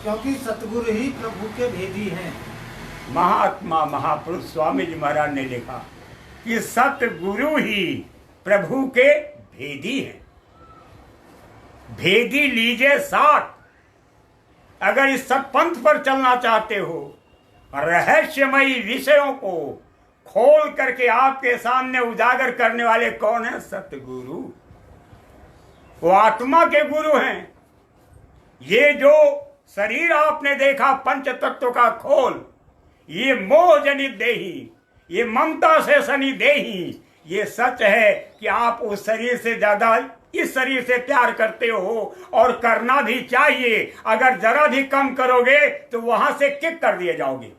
क्योंकि सतगुरु ही प्रभु के भेदी हैं। महात्मा महापुरुष स्वामी जी महाराज ने लिखा कि सतगुरु ही प्रभु के भेदी हैं। भेदी लीजिए साथ। अगर इस सत्पंथ पर चलना चाहते हो, रहस्यमयी विषयों को खोल करके आपके सामने उजागर करने वाले कौन है? सतगुरु। वो आत्मा के गुरु हैं। ये जो शरीर आपने देखा पंच तत्व का खोल, ये मोह जनित देही, ये ममता से सनी देही, ये सच है कि आप उस शरीर से ज्यादा इस शरीर से प्यार करते हो, और करना भी चाहिए। अगर जरा भी कम करोगे तो वहां से किक कर दिए जाओगे।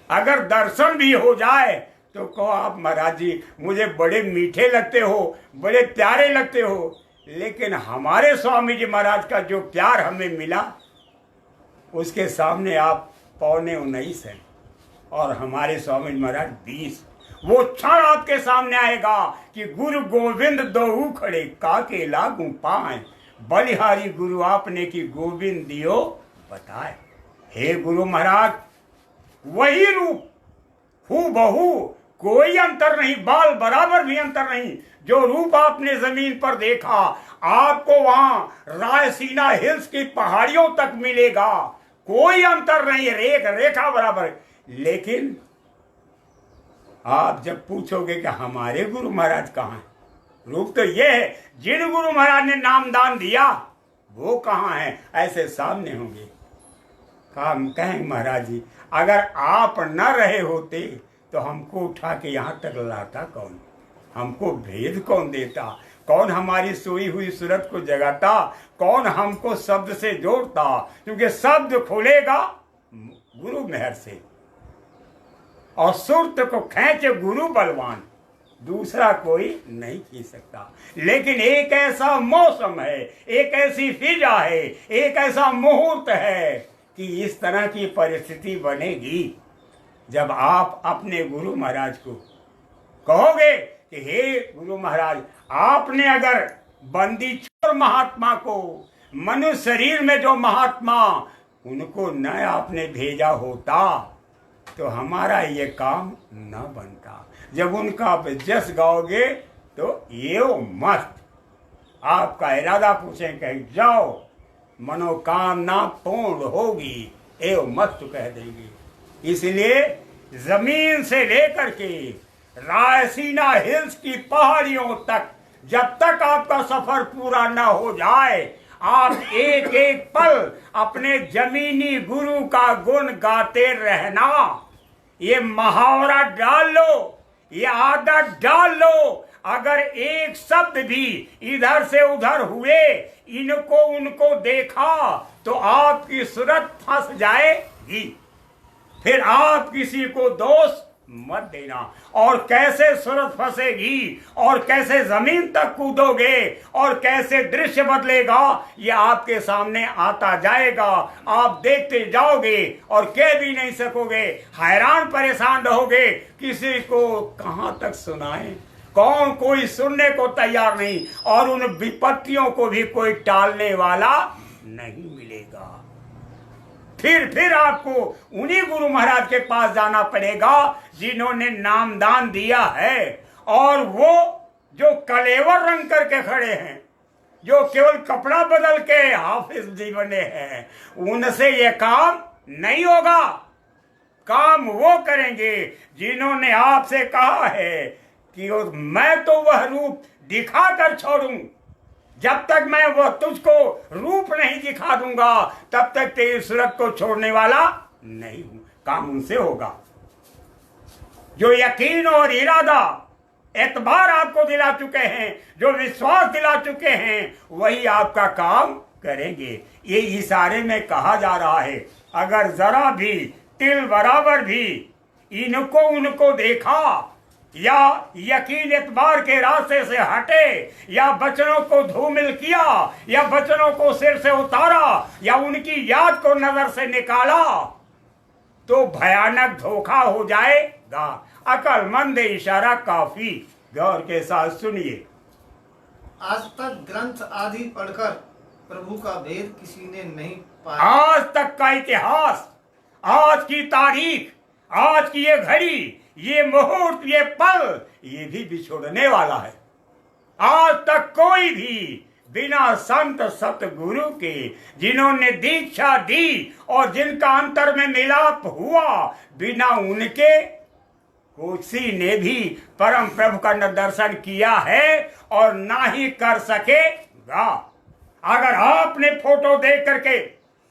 अगर दर्शन भी हो जाए तो कहो आप महाराज जी मुझे बड़े मीठे लगते हो, बड़े प्यारे लगते हो, लेकिन हमारे स्वामी जी महाराज का जो प्यार हमें मिला उसके सामने आप 19.25 हैं, और हमारे स्वामी जी महाराज 20। वो क्षण आपके सामने आएगा कि गुरु गोविंद दोहू खड़े काके लागू पाए, बलिहारी गुरु आपने की गोविंद दियो बताए। हे गुरु महाराज, वही रूप हूबहू, कोई अंतर नहीं, बाल बराबर भी अंतर नहीं। जो रूप आपने जमीन पर देखा आपको वहां रायसीना हिल्स की पहाड़ियों तक मिलेगा, कोई अंतर नहीं, रेखा बराबर। लेकिन आप जब पूछोगे कि हमारे गुरु महाराज कहाँ हैं, रूप तो ये है, जिन गुरु महाराज ने नामदान दिया वो कहाँ हैं, ऐसे सामने होंगे। हम कहें महाराज जी अगर आप न रहे होते तो हमको उठा के यहाँ तक लाता कौन, हमको भेद कौन देता, कौन हमारी सोई हुई सूरत को जगाता, कौन हमको शब्द से जोड़ता, क्योंकि शब्द खुलेगा गुरु मेहर से, और सुरत को खींचे गुरु बलवान, दूसरा कोई नहीं खींच सकता। लेकिन एक ऐसा मौसम है, एक ऐसी फिजा है, एक ऐसा मुहूर्त है कि इस तरह की परिस्थिति बनेगी जब आप अपने गुरु महाराज को कहोगे कि हे गुरु महाराज, आपने अगर बंदी छोड़ महात्मा को, मनुष्य शरीर में जो महात्मा, उनको न आपने भेजा होता तो हमारा ये काम न बनता। जब उनका आप जस गाओगे तो ये मस्त, आपका इरादा पूछें कहीं जाओ मनोकामना पूर्ण होगी, एवं मस्त कह देंगे। इसलिए जमीन से लेकर के रायसीना हिल्स की पहाड़ियों तक जब तक आपका सफर पूरा न हो जाए, आप एक एक पल अपने जमीनी गुरु का गुण गाते रहना। ये मुहावरा डाल लो, ये आदत डाल लो। अगर एक शब्द भी इधर से उधर हुए, इनको उनको देखा, तो आपकी सूरत फंस जाएगी। फिर आप किसी को दोष मत देना। और कैसे सूरत फंसेगी, और कैसे जमीन तक कूदोगे, और कैसे दृश्य बदलेगा, ये आपके सामने आता जाएगा। आप देखते जाओगे और कह भी नहीं सकोगे, हैरान परेशान रहोगे, किसी को कहां तक सुनाएं, कौन कोई सुनने को तैयार नहीं, और उन विपत्तियों को भी कोई टालने वाला नहीं मिलेगा। फिर आपको उन्हीं गुरु महाराज के पास जाना पड़ेगा जिन्होंने नामदान दिया है, और वो जो कलेवर रंग करके खड़े हैं, जो केवल कपड़ा बदल के हाफिज जी बने हैं, उनसे ये काम नहीं होगा। काम वो करेंगे जिन्होंने आपसे कहा है कि मैं तो वह रूप दिखा कर छोड़ूं, जब तक मैं वह तुझको रूप नहीं दिखा दूंगा तब तक तेरी सूरत को छोड़ने वाला नहीं हूं। काम उनसे होगा जो यकीन और इरादा, एतबार आपको दिला चुके हैं, जो विश्वास दिला चुके हैं, वही आपका काम करेंगे। ये इशारे में कहा जा रहा है, अगर जरा भी तिल बराबर भी इनको उनको देखा, या यकीन एतबार के रास्ते से हटे, या वचनों को धूमिल किया, या वचनों को सिर से उतारा, या उनकी याद को नजर से निकाला, तो भयानक धोखा हो जाएगा। अकलमंद इशारा काफी, गौर के साथ सुनिए। आज तक ग्रंथ आदि पढ़कर प्रभु का भेद किसी ने नहीं पाया। आज तक का इतिहास, आज की तारीख, आज की ये घड़ी, ये मुहूर्त, ये पल, ये भी बिछोड़ने वाला है। आज तक कोई भी बिना संत सतगुरु के, जिन्होंने दीक्षा दी और जिनका अंतर में मिलाप हुआ, बिना उनके किसी ने भी परम प्रभु का न दर्शन किया है और ना ही कर सकेगा। अगर आपने फोटो देख करके,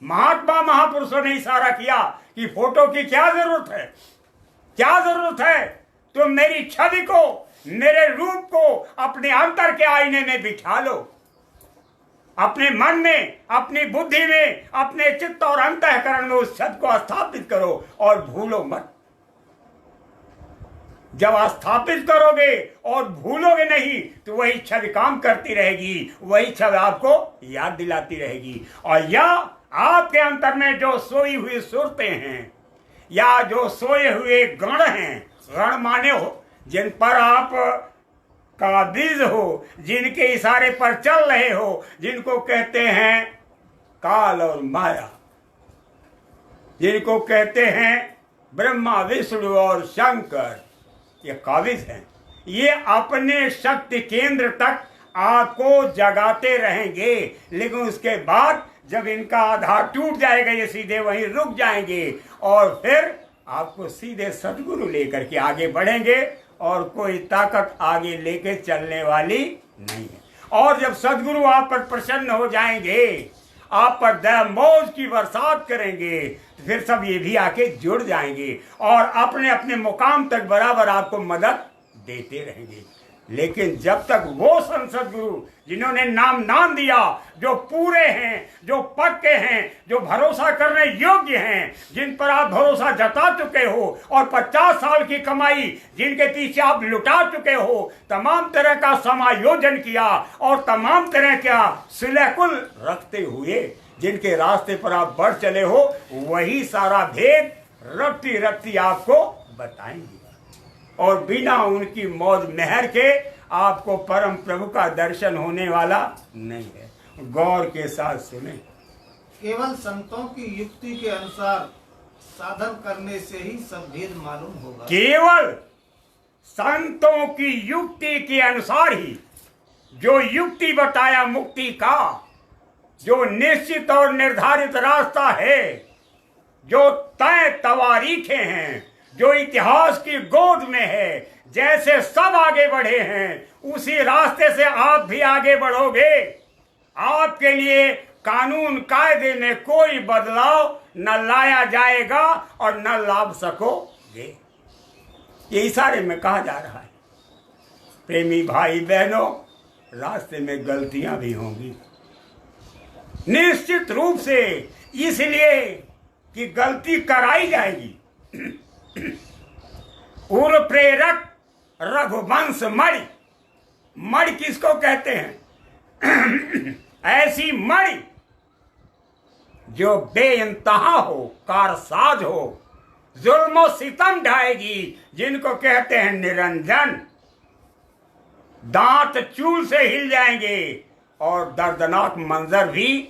महात्मा महापुरुषों ने इशारा किया कि फोटो की क्या जरूरत है, क्या जरूरत है, तुम मेरी छवि को, मेरे रूप को अपने अंतर के आईने में बिठा लो, अपने मन में, अपनी बुद्धि में, अपने चित्त और अंतःकरण में उस छवि को स्थापित करो और भूलो मत। जब स्थापित करोगे और भूलोगे नहीं तो वही छवि काम करती रहेगी, वही छवि आपको याद दिलाती रहेगी। और या आपके अंतर में जो सोई हुई सूरतें हैं या जो सोए हुए गण हैं, गण माने हो जिन पर आप काबिज हो, जिनके इशारे पर चल रहे हो, जिनको कहते हैं काल और माया, जिनको कहते हैं ब्रह्मा विष्णु और शंकर, ये काबिज हैं। ये अपने शक्ति केंद्र तक आपको जगाते रहेंगे, लेकिन उसके बाद जब इनका आधार टूट जाएगा ये सीधे वहीं रुक जाएंगे और फिर आपको सीधे सदगुरु लेकर के आगे बढ़ेंगे और कोई ताकत आगे लेके चलने वाली नहीं है। और जब सदगुरु आप पर प्रसन्न हो जाएंगे, आप पर दया मौज की बरसात करेंगे, तो फिर सब ये भी आके जुड़ जाएंगे और अपने अपने मुकाम तक बराबर आपको मदद देते रहेंगे। लेकिन जब तक वो सदगुरु जिन्होंने नाम दिया, जो पूरे हैं, जो पक्के हैं, जो भरोसा करने योग्य हैं, जिन पर आप भरोसा जता चुके हो और 50 साल की कमाई जिनके पीछे आप लुटा चुके हो, तमाम तरह का समायोजन किया और तमाम तरह का सिलकुल रखते हुए जिनके रास्ते पर आप बढ़ चले हो, वही सारा भेद रत्ती रत्ती आपको बताएंगे और बिना उनकी मौज मेहर के आपको परम प्रभु का दर्शन होने वाला नहीं है। गौर के साथ सुने। केवल संतों की युक्ति के अनुसार साधन करने से ही सब भेद मालूम होगा। केवल संतों की युक्ति के अनुसार ही, जो युक्ति बताया मुक्ति का, जो निश्चित और निर्धारित रास्ता है, जो तय तवारीखें हैं, जो इतिहास की गोद में है, जैसे सब आगे बढ़े हैं उसी रास्ते से आप भी आगे बढ़ोगे। आपके लिए कानून कायदे में कोई बदलाव न लाया जाएगा और न ला सकोगे। ये इशारे में कहा जा रहा है। प्रेमी भाई बहनों, रास्ते में गलतियां भी होंगी निश्चित रूप से, इसलिए कि गलती कराई जाएगी। पूर्व प्रेरक रघुवंश मणि, मणि किसको कहते हैं? ऐसी मणि जो बेइंतहा हो, कारसाज हो, जुल्म और सितम ढाएगी, जिनको कहते हैं निरंजन। दांत चूल से हिल जाएंगे और दर्दनाक मंजर भी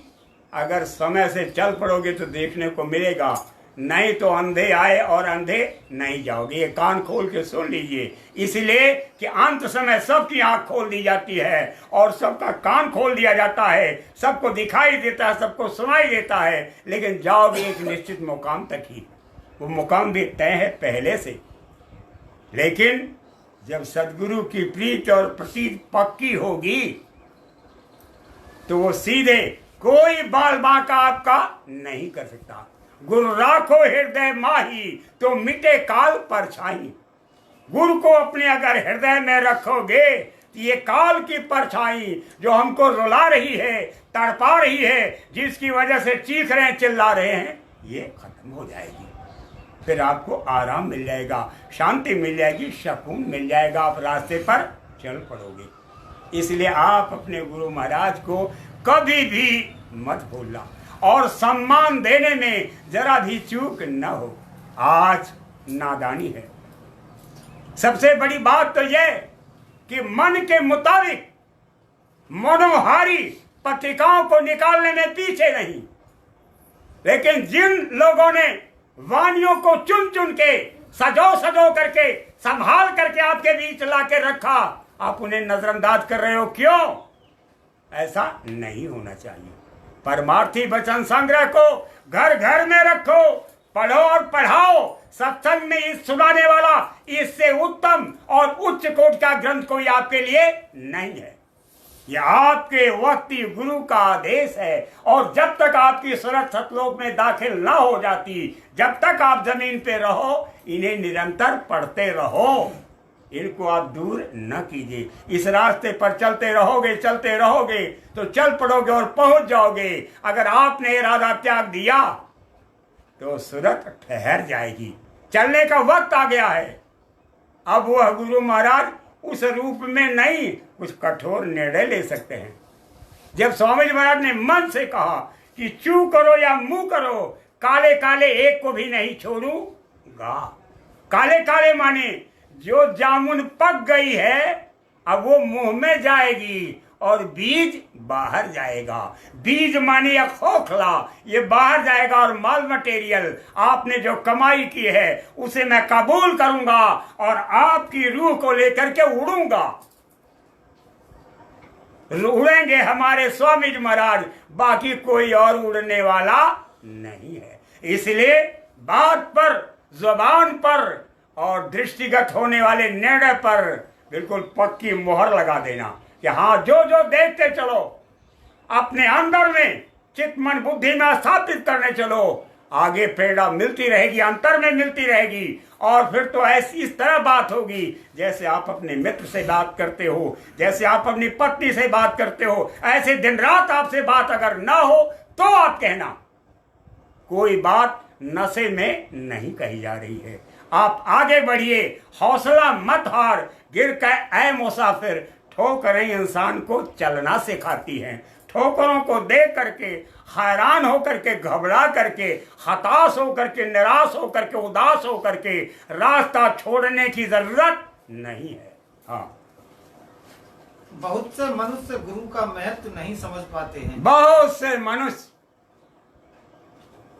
अगर समय से चल पड़ोगे तो देखने को मिलेगा, नहीं तो अंधे आए और अंधे नहीं जाओगे। ये कान खोल के सुन लीजिए, इसलिए कि अंत समय सबकी आंख खोल दी जाती है और सबका कान खोल दिया जाता है, सबको दिखाई देता है, सबको सुनाई देता है, लेकिन जाओगे एक निश्चित मुकाम तक ही। वो मुकाम भी तय है पहले से, लेकिन जब सदगुरु की प्रीत और प्रतीत पक्की होगी तो वो सीधे कोई बाल बांका आपका नहीं कर सकता। गुरु राखो हृदय माही तो मिटे काल परछाई। गुरु को अपने अगर हृदय में रखोगे तो ये काल की परछाई जो हमको रुला रही है, तड़पा रही है, जिसकी वजह से चीख रहे हैं, चिल्ला रहे हैं, ये खत्म हो जाएगी। फिर आपको आराम मिल जाएगा, शांति मिल जाएगी, सुकून मिल जाएगा, आप रास्ते पर चल पड़ोगे। इसलिए आप अपने गुरु महाराज को कभी भी मत भूलना और सम्मान देने में जरा भी चूक न हो। आज नादानी है। सबसे बड़ी बात तो यह कि मन के मुताबिक मनोहारी पत्रिकाओं को निकालने में पीछे नहीं, लेकिन जिन लोगों ने वानियों को चुन चुन के सजो करके संभाल करके आपके बीच ला के रखा, आप उन्हें नजरअंदाज कर रहे हो। क्यों? ऐसा नहीं होना चाहिए। परमार्थी वचन संग्रह को घर घर में रखो, पढ़ो और पढ़ाओ। सत्संग में इस सुनाने वाला इससे उत्तम और उच्च कोट का ग्रंथ कोई आपके लिए नहीं है। यह आपके वक्ती गुरु का आदेश है और जब तक आपकी सूरत सतलोक में दाखिल ना हो जाती, जब तक आप जमीन पे रहो, इन्हें निरंतर पढ़ते रहो। इनको आप दूर न कीजिए। इस रास्ते पर चलते रहोगे तो चल पड़ोगे और पहुंच जाओगे। अगर आपने इरादा त्याग दिया तो सूरत ठहर जाएगी। चलने का वक्त आ गया है। अब वह गुरु महाराज उस रूप में नहीं, कुछ कठोर निर्णय ले सकते हैं। जब स्वामी जी महाराज ने मन से कहा कि चू करो या मुंह करो, काले काले एक को भी नहीं छोड़ूंगा। काले काले माने जो जामुन पक गई है अब वो मुंह में जाएगी और बीज बाहर जाएगा। बीज माने या खोखला, ये बाहर जाएगा और माल मटेरियल आपने जो कमाई की है उसे मैं कबूल करूंगा और आपकी रूह को लेकर के उड़ूंगा। उड़ेंगे हमारे स्वामी जी महाराज, बाकी कोई और उड़ने वाला नहीं है। इसलिए बात पर, जुबान पर और दृष्टिगत होने वाले निर्णय पर बिल्कुल पक्की मोहर लगा देना कि हाँ, जो जो देखते चलो अपने अंदर में चित्त मन बुद्धि में स्थापित करने चलो। आगे प्रेरणा मिलती रहेगी, अंतर में मिलती रहेगी। और फिर तो ऐसी इस तरह बात होगी जैसे आप अपने मित्र से बात करते हो, जैसे आप अपनी पत्नी से बात करते हो। ऐसे दिन रात आपसे बात अगर ना हो तो आप कहना कोई बात नशे में नहीं कही जा रही है। आप आगे बढ़िए, हौसला मत हार। गिर कर ऐ मुसाफिर, ठोकरें इंसान को चलना सिखाती हैं। ठोकरों को देख करके हैरान होकर के, घबरा करके, हताश होकर के, निराश होकर के, उदास होकर के रास्ता छोड़ने की जरूरत नहीं है। हाँ, बहुत से मनुष्य गुरु का महत्व नहीं समझ पाते हैं। बहुत से मनुष्य,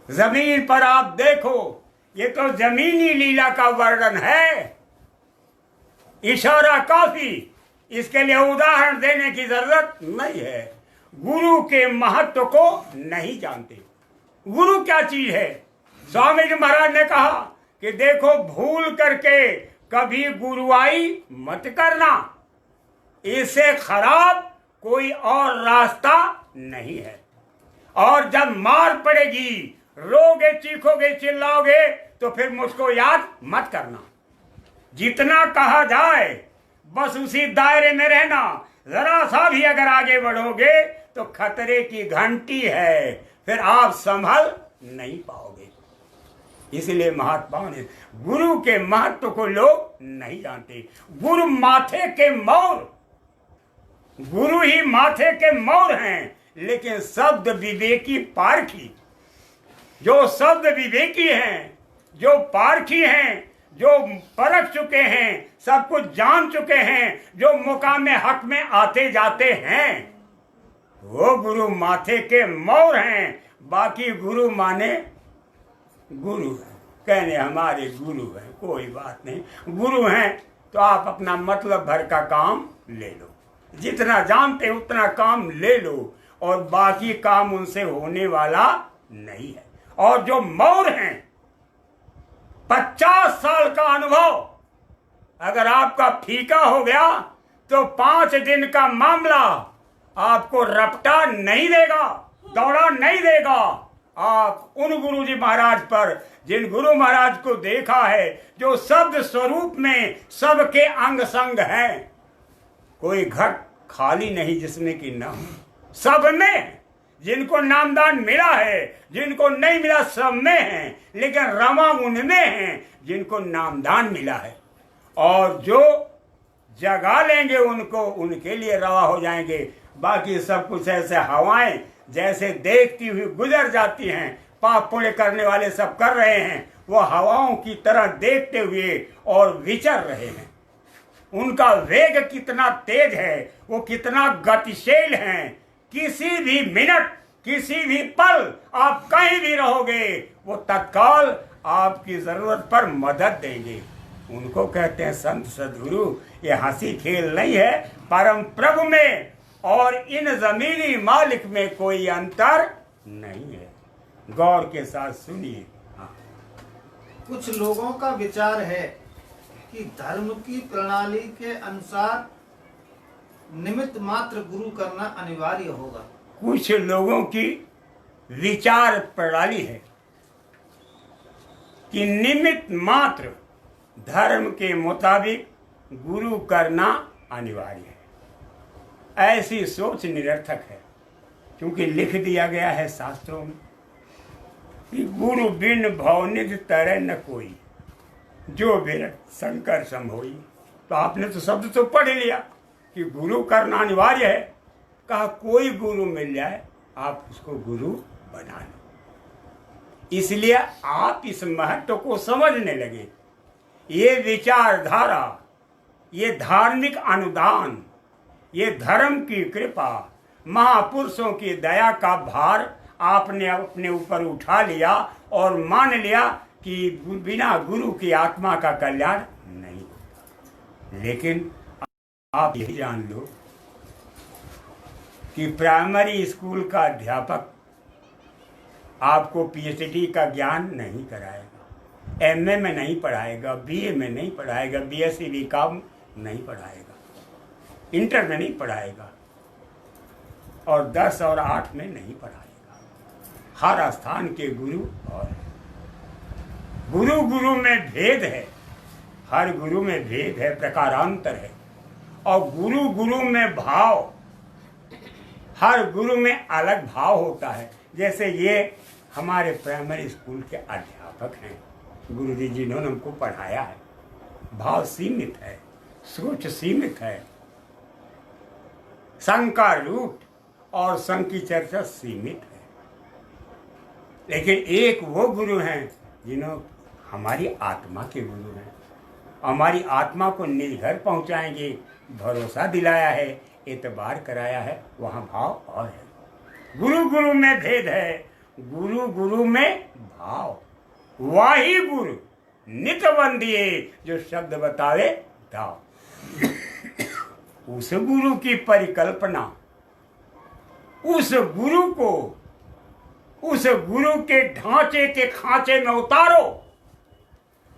जमीन पर आप देखो, ये तो जमीनी लीला का वर्णन है, इशारा काफी। इसके लिए उदाहरण देने की जरूरत नहीं है। गुरु के महत्व को नहीं जानते। गुरु क्या चीज है? स्वामी जी महाराज ने कहा कि देखो, भूल करके कभी गुरुआई मत करना, इससे खराब कोई और रास्ता नहीं है। और जब मार पड़ेगी, रोगे, चीखोगे, चिल्लाओगे तो फिर मुझको याद मत करना। जितना कहा जाए बस उसी दायरे में रहना। जरा सा भी अगर आगे बढ़ोगे तो खतरे की घंटी है, फिर आप संभल नहीं पाओगे। इसलिए महात्माओं ने गुरु के महत्व को लोग नहीं जानते। गुरु माथे के मौर, गुरु ही माथे के मौर हैं, लेकिन शब्द विवेकी पारखी। जो शब्द विवेकी हैं, जो पारखी हैं, जो परख चुके हैं, सब कुछ जान चुके हैं, जो मुकाम हक में आते जाते हैं, वो गुरु माथे के मौर हैं। बाकी गुरु माने गुरु है, कहने हमारे गुरु हैं, कोई बात नहीं। गुरु हैं तो आप अपना मतलब भर का काम ले लो, जितना जानते उतना काम ले लो, और बाकी काम उनसे होने वाला नहीं है। और जो मौर हैं, 50 साल का अनुभव अगर आपका फीका हो गया तो 5 दिन का मामला आपको रपटा नहीं देगा, दौड़ा नहीं देगा। आप उन गुरु जी महाराज पर, जिन गुरु महाराज को देखा है, जो शब्द स्वरूप में सबके अंग संग हैं, कोई घट खाली नहीं जिसमें कि न हो। सब में, जिनको नामदान मिला है, जिनको नहीं मिला सब में है, लेकिन रमा उनमें है जिनको नामदान मिला है। और जो जगा लेंगे उनको, उनके लिए रवा हो जाएंगे। बाकी सब कुछ ऐसे हवाएं जैसे देखती हुई गुजर जाती हैं, पाप पुण्य करने वाले सब कर रहे हैं, वो हवाओं की तरह देखते हुए और विचर रहे हैं। उनका वेग कितना तेज है, वो कितना गतिशील है। किसी भी मिनट, किसी भी पल आप कहीं भी रहोगे, वो तत्काल आपकी जरूरत पर मदद देंगे। उनको कहते हैं संत सद्गुरु। ये हंसी खेल नहीं है। परम प्रभु में और इन जमीनी मालिक में कोई अंतर नहीं है। गौर के साथ सुनिए। हाँ। कुछ लोगों का विचार है कि धर्म की प्रणाली के अनुसार निमित्त मात्र गुरु करना अनिवार्य होगा। कुछ लोगों की विचार प्रणाली है कि निमित्त मात्र धर्म के मुताबिक गुरु करना अनिवार्य है। ऐसी सोच निरर्थक है, क्योंकि लिख दिया गया है शास्त्रों में कि गुरु बिन भवनिधि तरह न कोई, जो विरत शंकर सम होई। तो आपने तो शब्द तो पढ़ लिया कि गुरु करना अनिवार्य है। कहा कोई गुरु मिल जाए आप उसको गुरु बना लो। इसलिए आप इस महत्व को समझने लगे। ये विचारधारा, ये धार्मिक अनुदान, ये धर्म की कृपा, महापुरुषों की दया का भार आपने अपने ऊपर उठा लिया और मान लिया कि बिना गुरु की आत्मा का कल्याण नहीं होता। लेकिन आप यही जान लो कि प्राइमरी स्कूल का अध्यापक आपको पीएचडी का ज्ञान नहीं कराएगा, एमए में नहीं पढ़ाएगा, बीए में नहीं पढ़ाएगा, बीएससी बीकॉम नहीं पढ़ाएगा, इंटर में नहीं पढ़ाएगा और 10 और 8 में नहीं पढ़ाएगा। हर स्थान के गुरु और गुरु गुरु में भेद है, हर गुरु में भेद है, प्रकारांतर है। और गुरु गुरु में भाव, हर गुरु में अलग भाव होता है। जैसे ये हमारे प्राइमरी स्कूल के अध्यापक हैं, गुरुजी जिन्होंने हमको पढ़ाया है। भाव सीमित है, सोच सीमित है, संघ का रूट और संघ की चर्चा सीमित है। लेकिन एक वो गुरु हैं जिन्होंने हमारी आत्मा के गुरु हैं, हमारी आत्मा को निज घर पहुंचाएंगे, भरोसा दिलाया है, एतबार कराया है। वहाँ भाव और है। गुरु गुरु में भेद है, गुरु गुरु में भाव। वाही गुरु नित वंदिए, जो शब्द बतावे दाव। उस गुरु की परिकल्पना, उस गुरु को उस गुरु के ढांचे के खांचे में उतारो।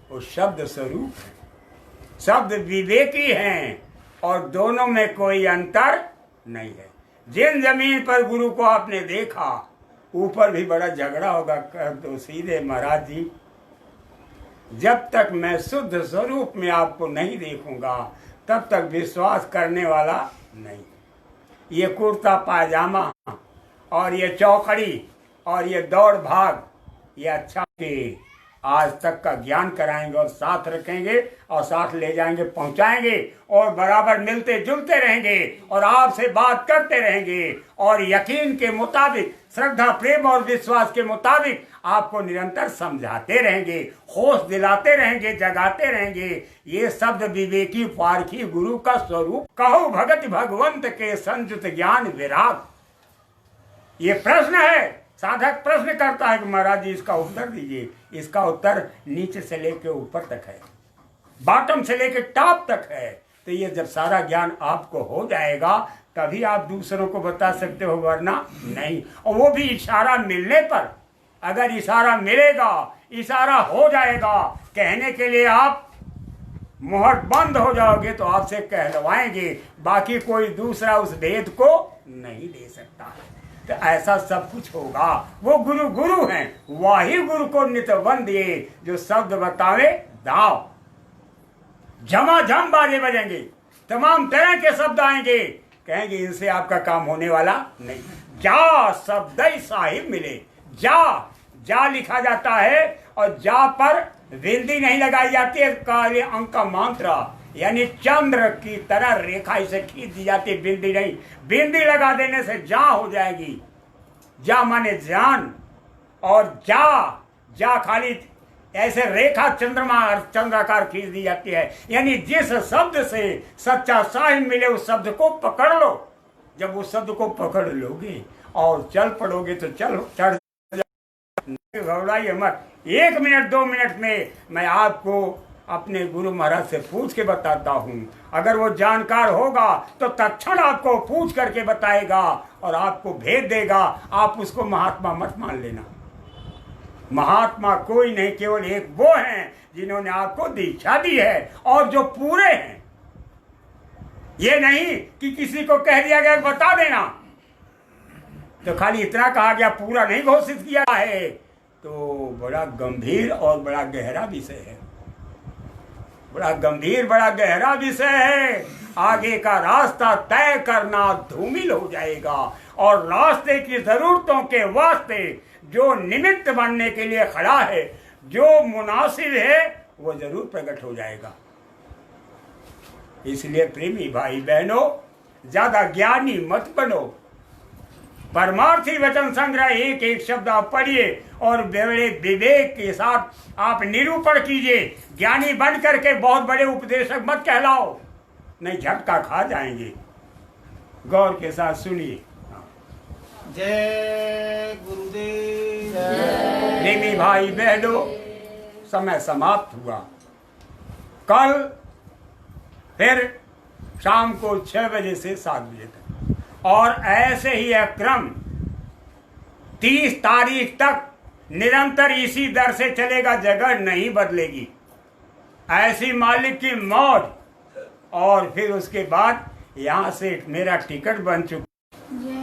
वो शब्द स्वरूप है, शब्द विवेकी हैं और दोनों में कोई अंतर नहीं है। जिन जमीन पर गुरु को आपने देखा, ऊपर भी बड़ा झगड़ा होगा, कह दो सीधे महाराज जी, जब तक मैं शुद्ध स्वरूप में आपको नहीं देखूंगा तब तक विश्वास करने वाला नहीं। ये कुर्ता पायजामा और ये चौकड़ी और ये दौड़ भाग, ये अच्छा के आज तक का ज्ञान कराएंगे और साथ रखेंगे और साथ ले जाएंगे, पहुंचाएंगे और बराबर मिलते जुलते रहेंगे और आपसे बात करते रहेंगे और यकीन के मुताबिक, श्रद्धा प्रेम और विश्वास के मुताबिक आपको निरंतर समझाते रहेंगे, होश दिलाते रहेंगे, जगाते रहेंगे। ये शब्द विवेकी पारखी गुरु का स्वरूप। कहो भगत भगवंत के संयुत ज्ञान विराग। ये प्रश्न है, साधक प्रश्न करता है कि महाराज जी इसका उत्तर दीजिए। इसका उत्तर नीचे से लेकर ऊपर तक है, बॉटम से लेकर टॉप तक है। तो ये जब सारा ज्ञान आपको हो जाएगा तभी आप दूसरों को बता सकते हो, वरना नहीं। और वो भी इशारा मिलने पर। अगर इशारा मिलेगा, इशारा हो जाएगा, कहने के लिए आप मुहर बंद हो जाओगे तो आपसे कहलवाएंगे, बाकी कोई दूसरा उस भेद को नहीं दे सकता है। तो ऐसा सब कुछ होगा। वो गुरु गुरु हैं, वही गुरु को नित वंदिए, जो शब्द बतावे दाव। झमाझम बाजे बजेंगे, तमाम तरह के शब्द आएंगे, कहेंगे इनसे आपका काम होने वाला नहीं। जा शब्द साहिब मिले। जा लिखा जाता है और जा पर बिंदी नहीं लगाई जाती है, काले अंक का मंत्र, यानी चंद्र की तरह रेखा इसे खींच दी जाती है, बिंदी नहीं। बिंदी लगा देने से जा हो जाएगी। जा माने जान, और जा खाली ऐसे रेखा चंद्राकार खींच दी जाती है। यानी जिस शब्द से सच्चा साहिब मिले उस शब्द को पकड़ लो। जब उस शब्द को पकड़ लोगे और चल पड़ोगे तो चढ़ घबराइए मत। 1 मिनट 2 मिनट में मैं आपको अपने गुरु महाराज से पूछ के बताता हूँ। अगर वो जानकार होगा तो तत्क्षण आपको पूछ करके बताएगा और आपको भेद देगा। आप उसको महात्मा मत मान लेना। महात्मा कोई नहीं, केवल एक वो हैं जिन्होंने आपको दीक्षा दी है और जो पूरे हैं। ये नहीं कि किसी को कह दिया गया बता देना, तो खाली इतना कहा गया, पूरा नहीं घोषित किया है, तो बड़ा गंभीर और बड़ा गहरा विषय है। बड़ा गंभीर, बड़ा गहरा विषय है। आगे का रास्ता तय करना धूमिल हो जाएगा और रास्ते की जरूरतों के वास्ते जो निमित्त बनने के लिए खड़ा है, जो मुनासिब है, वो जरूर प्रकट हो जाएगा। इसलिए प्रेमी भाई बहनों, ज्यादा ज्ञानी मत बनो। परमार्थी वचन संग्रह एक एक शब्द आप पढ़िए और बड़े विवेक के साथ आप निरूपण कीजिए। ज्ञानी बन करके बहुत बड़े उपदेशक मत कहलाओ, नहीं झटका खा जाएंगे। गौर के साथ सुनिए। जय गुरुदेव। प्रेमी भाई बहनों, समय समाप्त हुआ। कल फिर शाम को 6 बजे से 7 बजे तक, और ऐसे ही यह क्रम 30 तारीख तक निरंतर इसी दर से चलेगा, जगह नहीं बदलेगी। ऐसी मालिक की मौज। और फिर उसके बाद यहाँ से मेरा टिकट बन चुका। जय